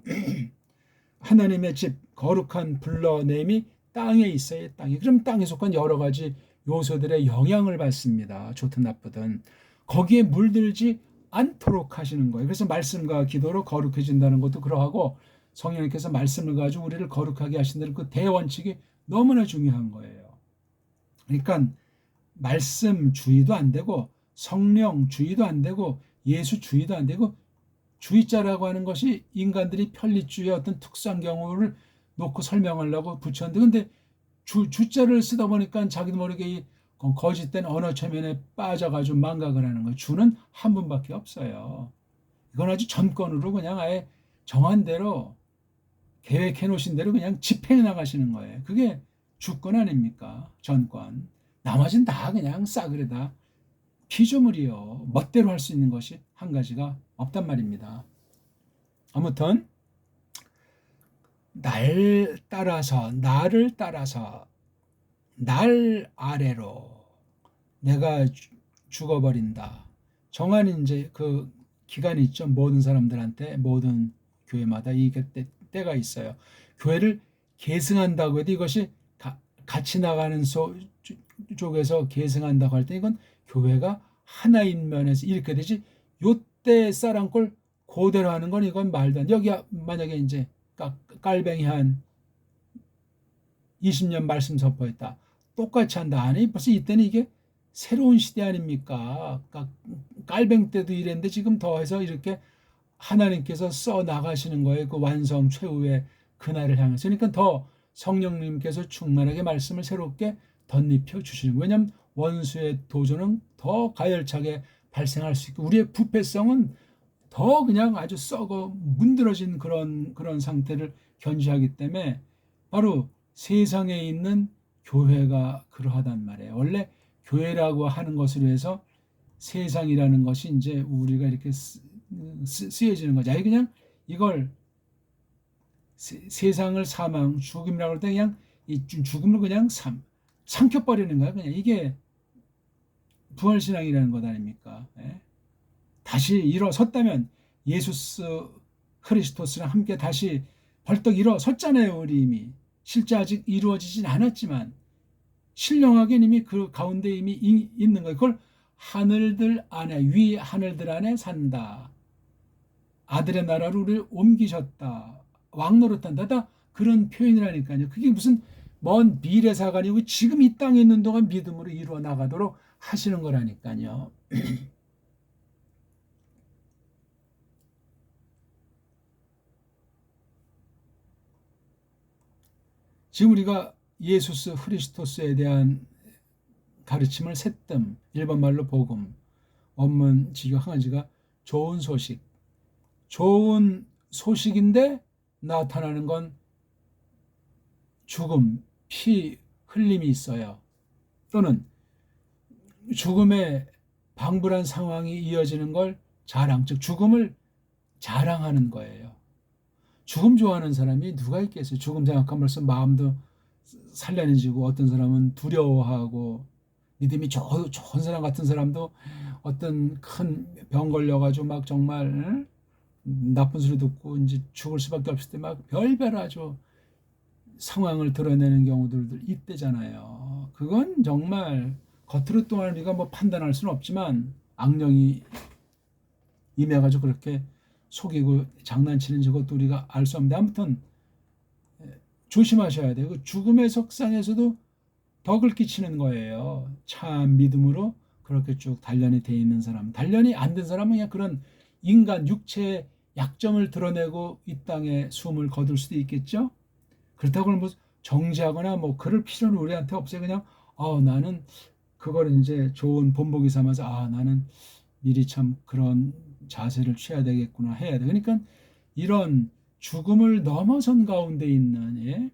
하나님의 집 거룩한 불러냄이 땅에 있어요. 땅에. 그럼 땅에 속한 여러 가지 요소들의 영향을 받습니다. 좋든 나쁘든. 거기에 물들지 않도록 하시는 거예요. 그래서 말씀과 기도로 거룩해진다는 것도 그러하고 성령님께서 말씀을 가지고 우리를 거룩하게 하신다는 그 대원칙이 너무나 중요한 거예요. 그러니까 말씀 주의도 안 되고 성령 주의도 안 되고 예수 주의도 안 되고 주의자라고 하는 것이 인간들이 편리주의의 어떤 특수한 경우를 놓고 설명하려고 붙였는데 근데 주자를 쓰다 보니까 자기도 모르게 거짓된 언어 체면에 빠져가지고 망각을 하는 거예요. 주는 한 분밖에 없어요. 이건 아주 전권으로 그냥 아예 정한 대로 계획해 놓으신 대로 그냥 집행해 나가시는 거예요. 그게 주권 아닙니까? 전권. 나머지는 다 그냥 싸그리다 피조물이요. 멋대로 할 수 있는 것이 한 가지가 없단 말입니다. 아무튼 나를 따라서 날 아래로 내가 죽어버린다. 정한 이제 그 기간이 있죠. 모든 사람들한테 모든 교회마다 이게 때가 있어요. 교회를 계승한다고 해도 이것이 같이 나가는 쪽에서 계승한다고 할 때 이건 교회가 하나인 면에서 이렇게 되지 요때 싸랑꼴 그대로 하는 건 이건 말도 안 돼. 여기 만약에 이제 깔뱅이 한 20년 말씀 선포했다. 똑같이 한다. 아니 벌써 이때는 이게 새로운 시대 아닙니까? 깔뱅 때도 이랬는데 지금 더해서 이렇게 하나님께서 써 나가시는 거예요. 그 완성 최후의 그날을 향해서. 그러니까 더 성령님께서 충만하게 말씀을 새롭게 덧입혀 주시는 거예요. 왜냐하면 원수의 도전은 더 가열차게 발생할 수 있고 우리의 부패성은 더 그냥 아주 썩어 문드러진 그런 상태를 견지하기 때문에 바로 세상에 있는 교회가 그러하단 말이에요. 원래 교회라고 하는 것으로 해서 세상이라는 것이 이제 우리가 이렇게 쓰여지는 거죠. 아니 그냥 이걸 세상을 사망, 죽음이라고 할 때 그냥 이 죽음을 그냥 삼켜버리는 거야. 그냥 이게 부활신앙이라는 것 아닙니까? 예? 다시 일어섰다면 예수스 크리스토스랑 함께 다시 벌떡 일어섰잖아요. 우리 이미. 실제 아직 이루어지진 않았지만 신령하게 이미 그 가운데 이미 있는 거예요. 그걸 하늘들 안에 위 하늘들 안에 산다. 아들의 나라로 우리를 옮기셨다. 왕 노릇한다. 다 그런 표현이라니까요. 그게 무슨 먼 미래사가 아니고 지금 이 땅에 있는 동안 믿음으로 이루어 나가도록 하시는 거라니까요. 지금 우리가 예수스 크리스토스에 대한 가르침을 세뜸, 일본 말로 복음, 원문 직역 한 가지가 좋은 소식. 좋은 소식인데 나타나는 건 죽음, 피, 흘림이 있어요. 또는 죽음의 방불한 상황이 이어지는 걸 자랑, 즉 죽음을 자랑하는 거예요. 죽음 좋아하는 사람이 누가 있겠어요? 죽음 생각하면서 마음도 살려내지고 어떤 사람은 두려워하고 믿음이 좋은 사람 같은 사람도 어떤 큰 병 걸려가지고 막 정말 나쁜 소리 듣고 이제 죽을 수밖에 없을 때 막 별별 아주 상황을 드러내는 경우들도 있대잖아요. 그건 정말 겉으로 동안 우리가 뭐 판단할 수는 없지만 악령이 임해가지고 그렇게 속이고 장난치는 저것도 우리가 알 수 없는데 아무튼 조심하셔야 돼요. 그 죽음의 석상에서도 덕을 끼치는 거예요. 참 믿음으로 그렇게 쭉 단련이 돼 있는 사람, 단련이 안 된 사람은 그냥 그런 인간 육체의 약점을 드러내고 이 땅에 숨을 거둘 수도 있겠죠. 그렇다고 뭐 정지하거나 뭐 그럴 필요는 우리한테 없어요. 그냥 나는 그걸 이제 좋은 본보기 삼아서 나는 미리 참 그런 자세를 취해야 되겠구나 해야 돼. 그러니까 이런 죽음을 넘어선 가운데 있는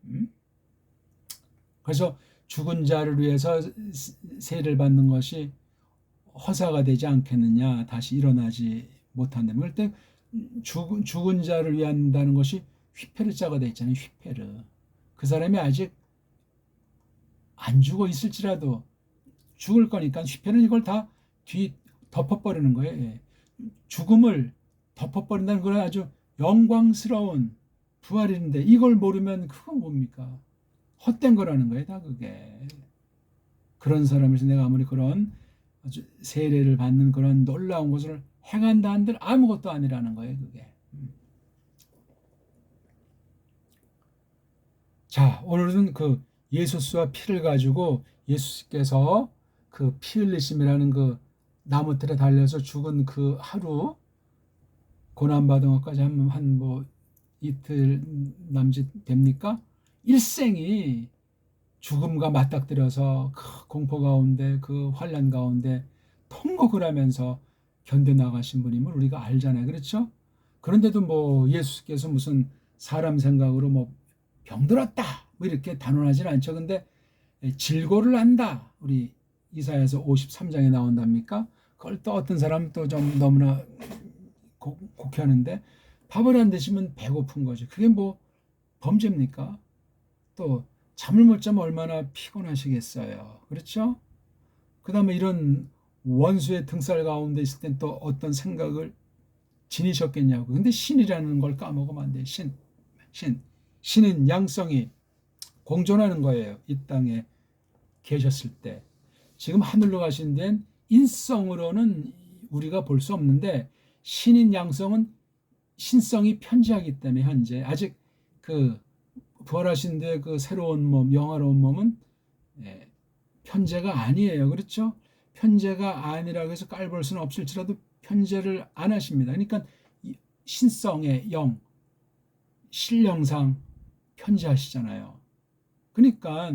그래서 죽은 자를 위해서 세를 받는 것이 허사가 되지 않겠느냐, 다시 일어나지 못한다면. 그럴 때 죽은 자를 위한다는 것이 휘페르자가 되어 있잖아요. 휘페르. 그 사람이 아직 안 죽어 있을지라도 죽을 거니까 휘페르는 이걸 다 덮어버리는 거예요. 예. 죽음을 덮어버린다는 건 아주 영광스러운 부활인데 이걸 모르면 그건 뭡니까? 헛된 거라는 거예요. 다 그게. 그런 사람에서 내가 아무리 그런 아주 세례를 받는 그런 놀라운 것을 행한다 한들 아무것도 아니라는 거예요. 그게. 자, 오늘은 그 예수스와 피를 가지고 예수께서 그 피 흘리심이라는 그 나무틀에 달려서 죽은 그 하루 고난받은 것까지 한 뭐 이틀 남짓 됩니까? 일생이 죽음과 맞닥뜨려서 그 공포 가운데 그 환난 가운데 통곡을 하면서 견뎌나가신 분임을 우리가 알잖아요. 그렇죠? 그런데도 뭐 예수께서 무슨 사람 생각으로 뭐 병들었다 뭐 이렇게 단언하지는 않죠. 근데 질고를 한다. 우리 이사야서 53장에 나온답니까? 그걸 또 어떤 사람은 또 좀 너무나 곡해하는데 밥을 안 드시면 배고픈 거죠. 그게 뭐 범죄입니까? 또 잠을 못 자면 얼마나 피곤하시겠어요. 그렇죠? 그 다음에 이런 원수의 등살 가운데 있을 땐 또 어떤 생각을 지니셨겠냐고. 근데 신이라는 걸 까먹으면 안 돼요. 신은 양성이 공존하는 거예요. 이 땅에 계셨을 때. 지금 하늘로 가신 데는 인성으로는 우리가 볼 수 없는데 신인 양성은 신성이 편지하기 때문에 현재 아직 그 부활하신 데 그 새로운 몸, 영화로운 몸은 편재가 아니에요. 그렇죠? 편재가 아니라고 해서 깔볼 수는 없을지라도 편재를 안 하십니다. 그러니까 신성의 영, 신령상 편재하시잖아요. 그러니까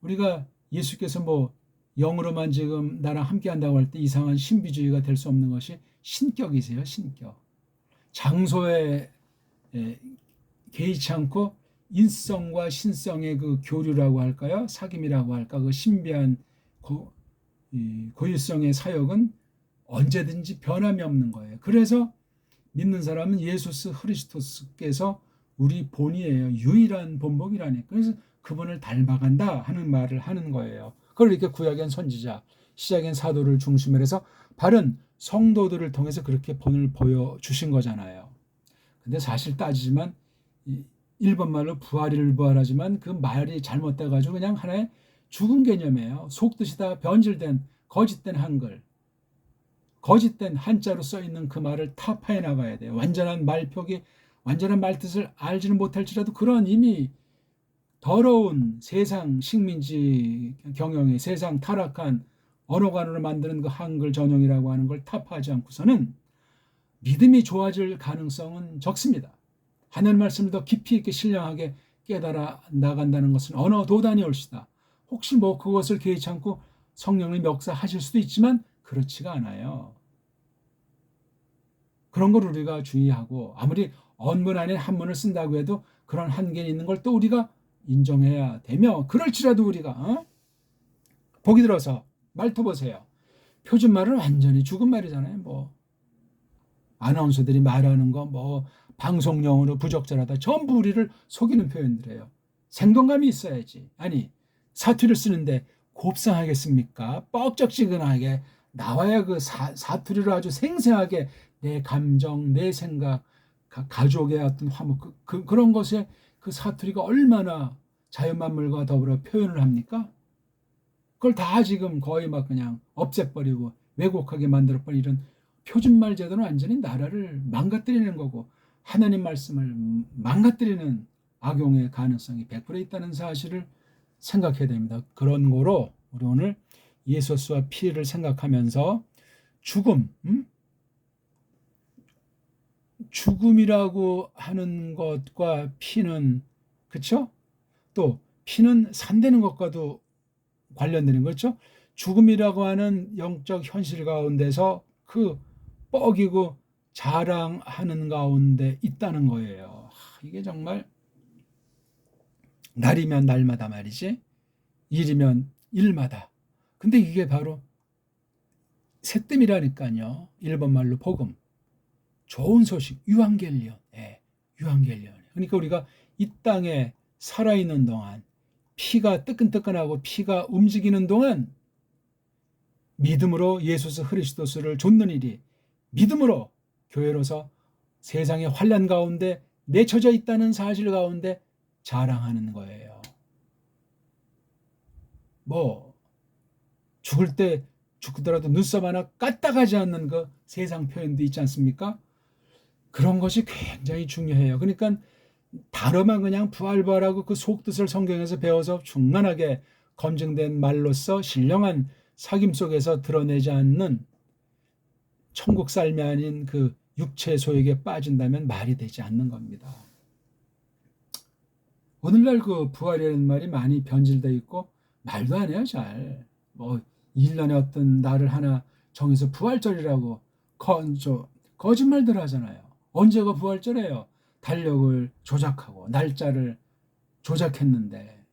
우리가 예수께서 뭐 영으로만 지금 나랑 함께 한다고 할 때 이상한 신비주의가 될 수 없는 것이 신격이세요. 신격. 장소에 개의치 않고 인성과 신성의 그 교류라고 할까요? 사귐이라고 할까? 그 신비한 고유성의 사역은 언제든지 변함이 없는 거예요. 그래서 믿는 사람은 예수스 그리스도께서 우리 본이에요. 유일한 본복이라니까. 그래서 그분을 닮아간다 하는 말을 하는 거예요. 그걸 이렇게 구약엔 선지자, 시작엔 사도를 중심으로 해서 바른 성도들을 통해서 그렇게 본을 보여주신 거잖아요. 근데 사실 따지지만 일본 말로 부활이를 부활하지만 그 말이 잘못돼가지고 그냥 하나의 죽은 개념이에요. 속뜻이 다 변질된 거짓된 한글, 거짓된 한자로 써있는 그 말을 타파해 나가야 돼요. 완전한 말표기, 완전한 말뜻을 알지는 못할지라도 그런 이미 더러운 세상 식민지 경영의 세상 타락한 언어관으로 만드는 그 한글 전용이라고 하는 걸 타파하지 않고서는 믿음이 좋아질 가능성은 적습니다. 하나님 말씀을 더 깊이 있게 신령하게 깨달아 나간다는 것은 언어 도단이 올시다. 혹시 뭐 그것을 개의치 않고 성령의 역사하실 수도 있지만 그렇지가 않아요. 그런 걸 우리가 주의하고 아무리 언문 안에 한문을 쓴다고 해도 그런 한계는 있는 걸 또 우리가 인정해야 되며 그럴지라도 우리가 보기 들어서 말투 보세요. 표준말은 완전히 죽은 말이잖아요. 뭐 아나운서들이 말하는 거 뭐 방송용으로 부적절하다. 전부 우리를 속이는 표현들이에요. 생동감이 있어야지. 아니 사투리를 쓰는데 곱상하겠습니까? 뻑적지근하게 나와야 그 사투리를 아주 생생하게 내 감정, 내 생각, 가족의 어떤 화목 그런 것에 그 사투리가 얼마나 자연만물과 더불어 표현을 합니까? 그걸 다 지금 거의 막 그냥 없애버리고 왜곡하게 만들어버린 이런 표준말 제도는 완전히 나라를 망가뜨리는 거고 하나님 말씀을 망가뜨리는 악용의 가능성이 100% 있다는 사실을 생각해야 됩니다. 그런 거로 우리 오늘 예수와 피를 생각하면서 죽음, 죽음이라고 하는 것과 피는, 그쵸? 또 피는 산다는 것과도 관련되는 거죠. 죽음이라고 하는 영적 현실 가운데서 그 뻐기고 자랑하는 가운데 있다는 거예요. 이게 정말 날이면 날마다 말이지, 일이면 일마다. 근데 이게 바로 새뜸이라니까요. 일본말로 복음, 좋은 소식, 유앙겔리온. 예, 유앙겔리온. 그러니까 우리가 이 땅에 살아있는 동안, 피가 뜨끈뜨끈하고 피가 움직이는 동안 믿음으로 예수 그리스도를 좇는 일이, 믿음으로 교회로서 세상의 환난 가운데 내쳐져 있다는 사실 가운데 자랑하는 거예요. 뭐 죽을 때 죽더라도 눈썹 하나 까딱하지 않는 그 세상 표현도 있지 않습니까? 그런 것이 굉장히 중요해요. 그러니까 단어만 그냥 부활부활하고 그 속뜻을 성경에서 배워서 충만하게 검증된 말로써 신령한 사귐 속에서 드러내지 않는 천국 삶이 아닌 그 육체 소욕에 빠진다면 말이 되지 않는 겁니다. 오늘날 그 부활이라는 말이 많이 변질되어 있고 말도 안 해요. 잘. 뭐 1년에 어떤 날을 하나 정해서 부활절이라고 거짓말들 하잖아요. 언제가 부활절이에요? 달력을 조작하고 날짜를 조작했는데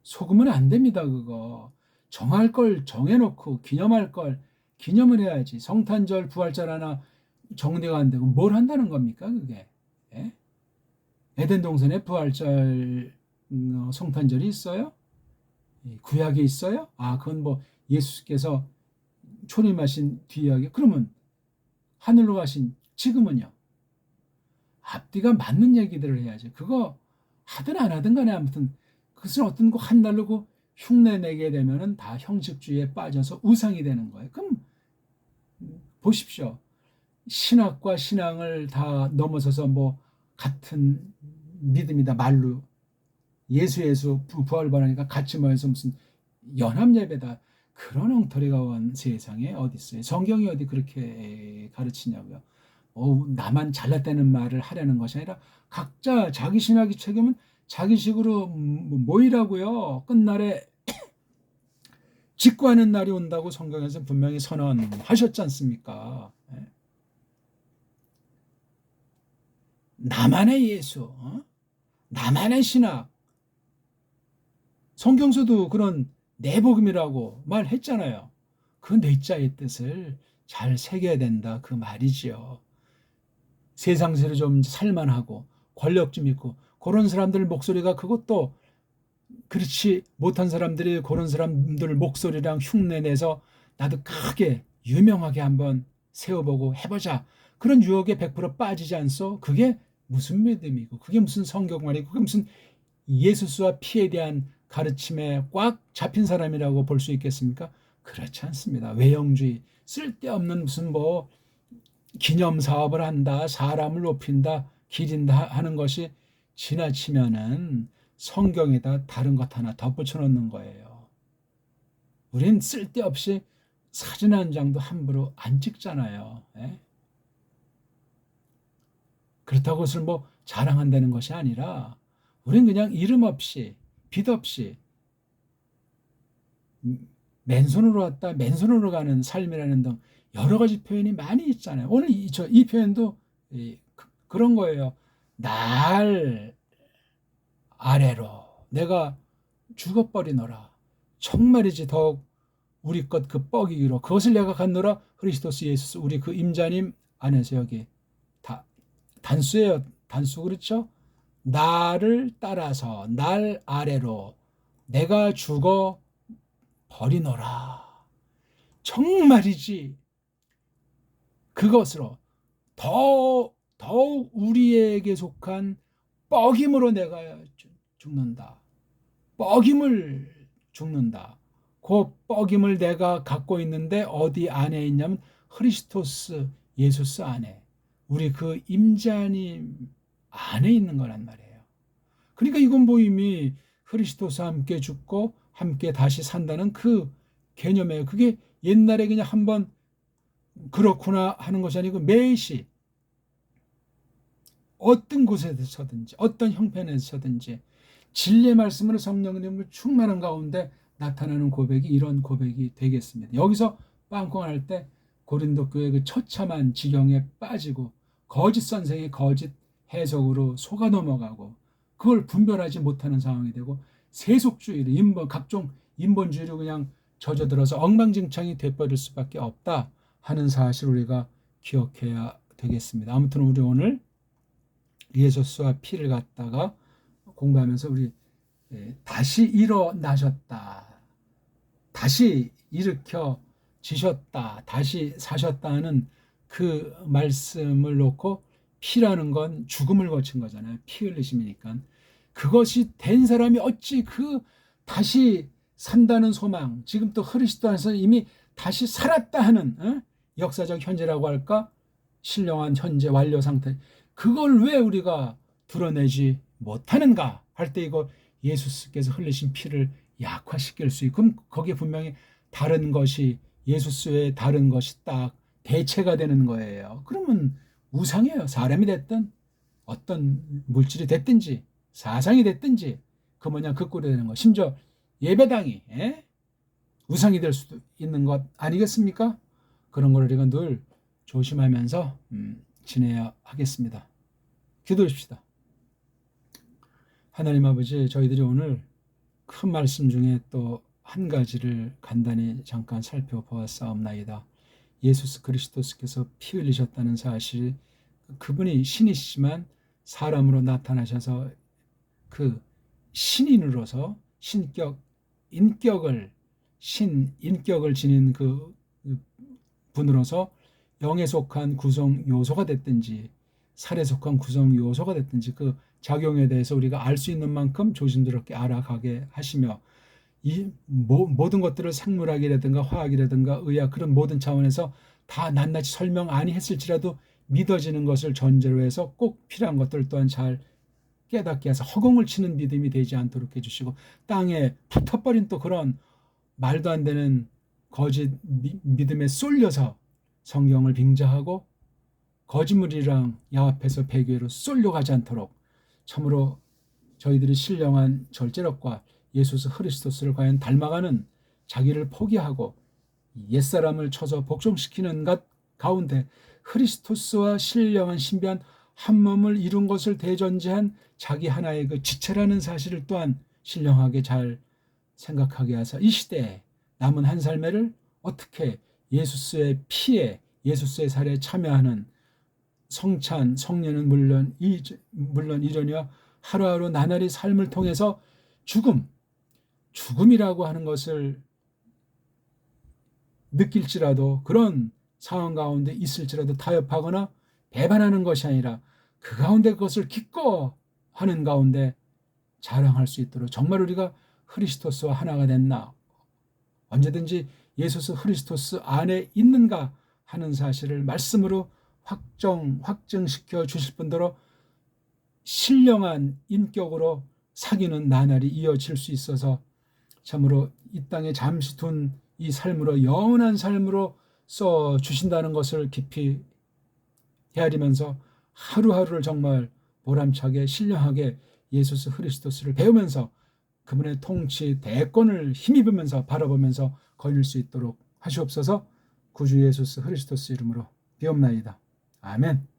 속으면 안 됩니다. 그거 정할 걸 정해놓고 기념할 걸 기념을 해야지. 성탄절 부활절 하나 정리가 안 되고 뭘 한다는 겁니까 그게? 예? 에덴 동산에 부활절 성탄절이 있어요? 구약에 있어요? 아 그건 뭐 예수께서 초림하신 뒤이야기. 그러면 하늘로 가신 지금은요? 앞뒤가 맞는 얘기들을 해야죠. 그거 하든 안 하든 간에 아무튼 그것은 어떤 거 한 날로 그 흉내 내게 되면은 다 형식주의에 빠져서 우상이 되는 거예요. 그럼 보십시오. 신학과 신앙을 다 넘어서서 뭐 같은 믿음이다 말로 예수 부활반하니까 같이 모여서 무슨 연합 예배다. 그런 엉터리가 온 세상에 어디 있어요? 성경이 어디 그렇게 가르치냐고요. 나만 잘났다는 말을 하려는 것이 아니라 각자 자기 신학이 책임은 자기식으로 모이라고요. 끝날에 직구하는 날이 온다고 성경에서 분명히 선언하셨지 않습니까? 나만의 예수, 나만의 신학. 성경서도 그런 내복음이라고 말했잖아요. 그 뇌자의 뜻을 잘 새겨야 된다 그 말이지요. 세상세로 좀 살만하고 권력 좀 있고 그런 사람들 목소리가 그것도 그렇지 못한 사람들이 그런 사람들 목소리랑 흉내내서 나도 크게 유명하게 한번 세워보고 해보자. 그런 유혹에 100% 빠지지 않소? 그게 무슨 믿음이고 그게 무슨 성경말이고 그게 무슨 예수와 피에 대한 가르침에 꽉 잡힌 사람이라고 볼 수 있겠습니까? 그렇지 않습니다. 외형주의, 쓸데없는 무슨 뭐 기념 사업을 한다, 사람을 높인다, 기린다 하는 것이 지나치면은 성경에다 다른 것 하나 덧붙여 놓는 거예요. 우린 쓸데없이 사진 한 장도 함부로 안 찍잖아요. 예? 그렇다고 그것을 뭐 자랑한다는 것이 아니라 우린 그냥 이름 없이 빛 없이 맨손으로 왔다 맨손으로 가는 삶이라는 등 여러 가지 표현이 많이 있잖아요. 오늘 이 표현도 그런 거예요. 날 아래로 내가 죽어버리노라. 정말이지 더욱 우리 것 그 뻐기기로 그것을 내가 갖노라. 그리스도스 예수 우리 그 임자님 안에서 여기 다 단수예요. 단수 그렇죠? 나를 따라서 날 아래로 내가 죽어 버리노라. 정말이지 그것으로 더욱 우리에게 속한 뻐김으로 내가 죽는다. 뻐김을 죽는다. 그 뻐김을 내가 갖고 있는데 어디 안에 있냐면 크리스토스 예수스 안에 우리 그 임자님 안에 있는 거란 말이에요. 그러니까 이건 뭐 이미 크리스토스와 함께 죽고 함께 다시 산다는 그 개념이에요. 그게 옛날에 그냥 한번 그렇구나 하는 것이 아니고 매시 어떤 곳에서든지 어떤 형편에서든지 진리의 말씀으로 성령님을 충만한 가운데 나타나는 고백이 이런 고백이 되겠습니다. 여기서 빵꾸할 때 고린도 교회 그 처참한 지경에 빠지고 거짓 선생의 거짓 해석으로 속아 넘어가고 그걸 분별하지 못하는 상황이 되고 세속주의로 각종 인본주의로 그냥 젖어들어서 엉망진창이 돼버릴 수밖에 없다 하는 사실을 우리가 기억해야 되겠습니다. 아무튼 우리 오늘 예수와 피를 갖다가 공부하면서 우리 다시 일어나셨다, 다시 일으켜 지셨다, 다시 사셨다는 그 말씀을 놓고 피라는 건 죽음을 거친 거잖아요. 피 흘리심이니까. 그것이 된 사람이 어찌 그 다시 산다는 소망, 지금 또 그리스도 안에서 이미 다시 살았다 하는 역사적 현재라고 할까? 신령한 현재 완료 상태. 그걸 왜 우리가 드러내지 못하는가 할 때 이거 예수께서 흘리신 피를 약화시킬 수 있고 그럼 거기에 분명히 다른 것이 예수의 다른 것이 딱 대체가 되는 거예요. 그러면 우상이에요. 사람이 됐든 어떤 물질이 됐든지 사상이 됐든지 그 뭐냐 그 꼴이 되는 거. 심지어 예배당이 우상이 될 수도 있는 것 아니겠습니까? 그런 걸 우리가 늘 조심하면서 지내야 하겠습니다. 기도합시다. 하나님 아버지, 저희들이 오늘 큰 말씀 중에 또 한 가지를 간단히 잠깐 살펴보았사옵나이다. 예수 그리스도께서 피 흘리셨다는 사실, 그분이 신이시지만 사람으로 나타나셔서 그 신인으로서 인격을 지닌 그 분으로서 영에 속한 구성 요소가 됐든지 살에 속한 구성 요소가 됐든지 그 작용에 대해서 우리가 알 수 있는 만큼 조심스럽게 알아가게 하시며 이 모든 것들을 생물학이라든가 화학이라든가 의학 그런 모든 차원에서 다 낱낱이 설명 아니 했을지라도 믿어지는 것을 전제로 해서 꼭 필요한 것들 또한 잘 깨닫게 해서 허공을 치는 믿음이 되지 않도록 해주시고 땅에 붙어버린 또 그런 말도 안 되는 거짓 믿음에 쏠려서 성경을 빙자하고 거짓물이랑 야합해서 배교로 쏠려가지 않도록 참으로 저희들이 신령한 절제력과 예수 그리스도를 과연 닮아가는 자기를 포기하고 옛사람을 쳐서 복종시키는 것 가운데 크리스토스와 신령한 신비한 한 몸을 이룬 것을 대전제한 자기 하나의 그 지체라는 사실을 또한 신령하게 잘 생각하게 하사 이 시대에 남은 한 삶을 어떻게 예수의 피에 예수의 살에 참여하는 성찬, 성례는 물론 이러니와 하루하루 나날이 삶을 통해서 죽음이라고 하는 것을 느낄지라도 그런 상황 가운데 있을지라도 타협하거나 배반하는 것이 아니라 그 가운데 그것을 기꺼하는 가운데 자랑할 수 있도록 정말 우리가 크리스토스와 하나가 됐나 언제든지 예수 그리스도스 안에 있는가 하는 사실을 말씀으로 확증시켜 주실 분대로 신령한 인격으로 사귀는 나날이 이어질 수 있어서 참으로 이 땅에 잠시 둔 이 삶으로 영원한 삶으로 써 주신다는 것을 깊이 헤아리면서 하루하루를 정말 보람차게 신령하게 예수 그리스도를 배우면서 그분의 통치 대권을 힘입으면서 바라보면서 거닐 수 있도록 하시옵소서. 구주 예수 그리스도 이름으로 비옵나이다. 아멘.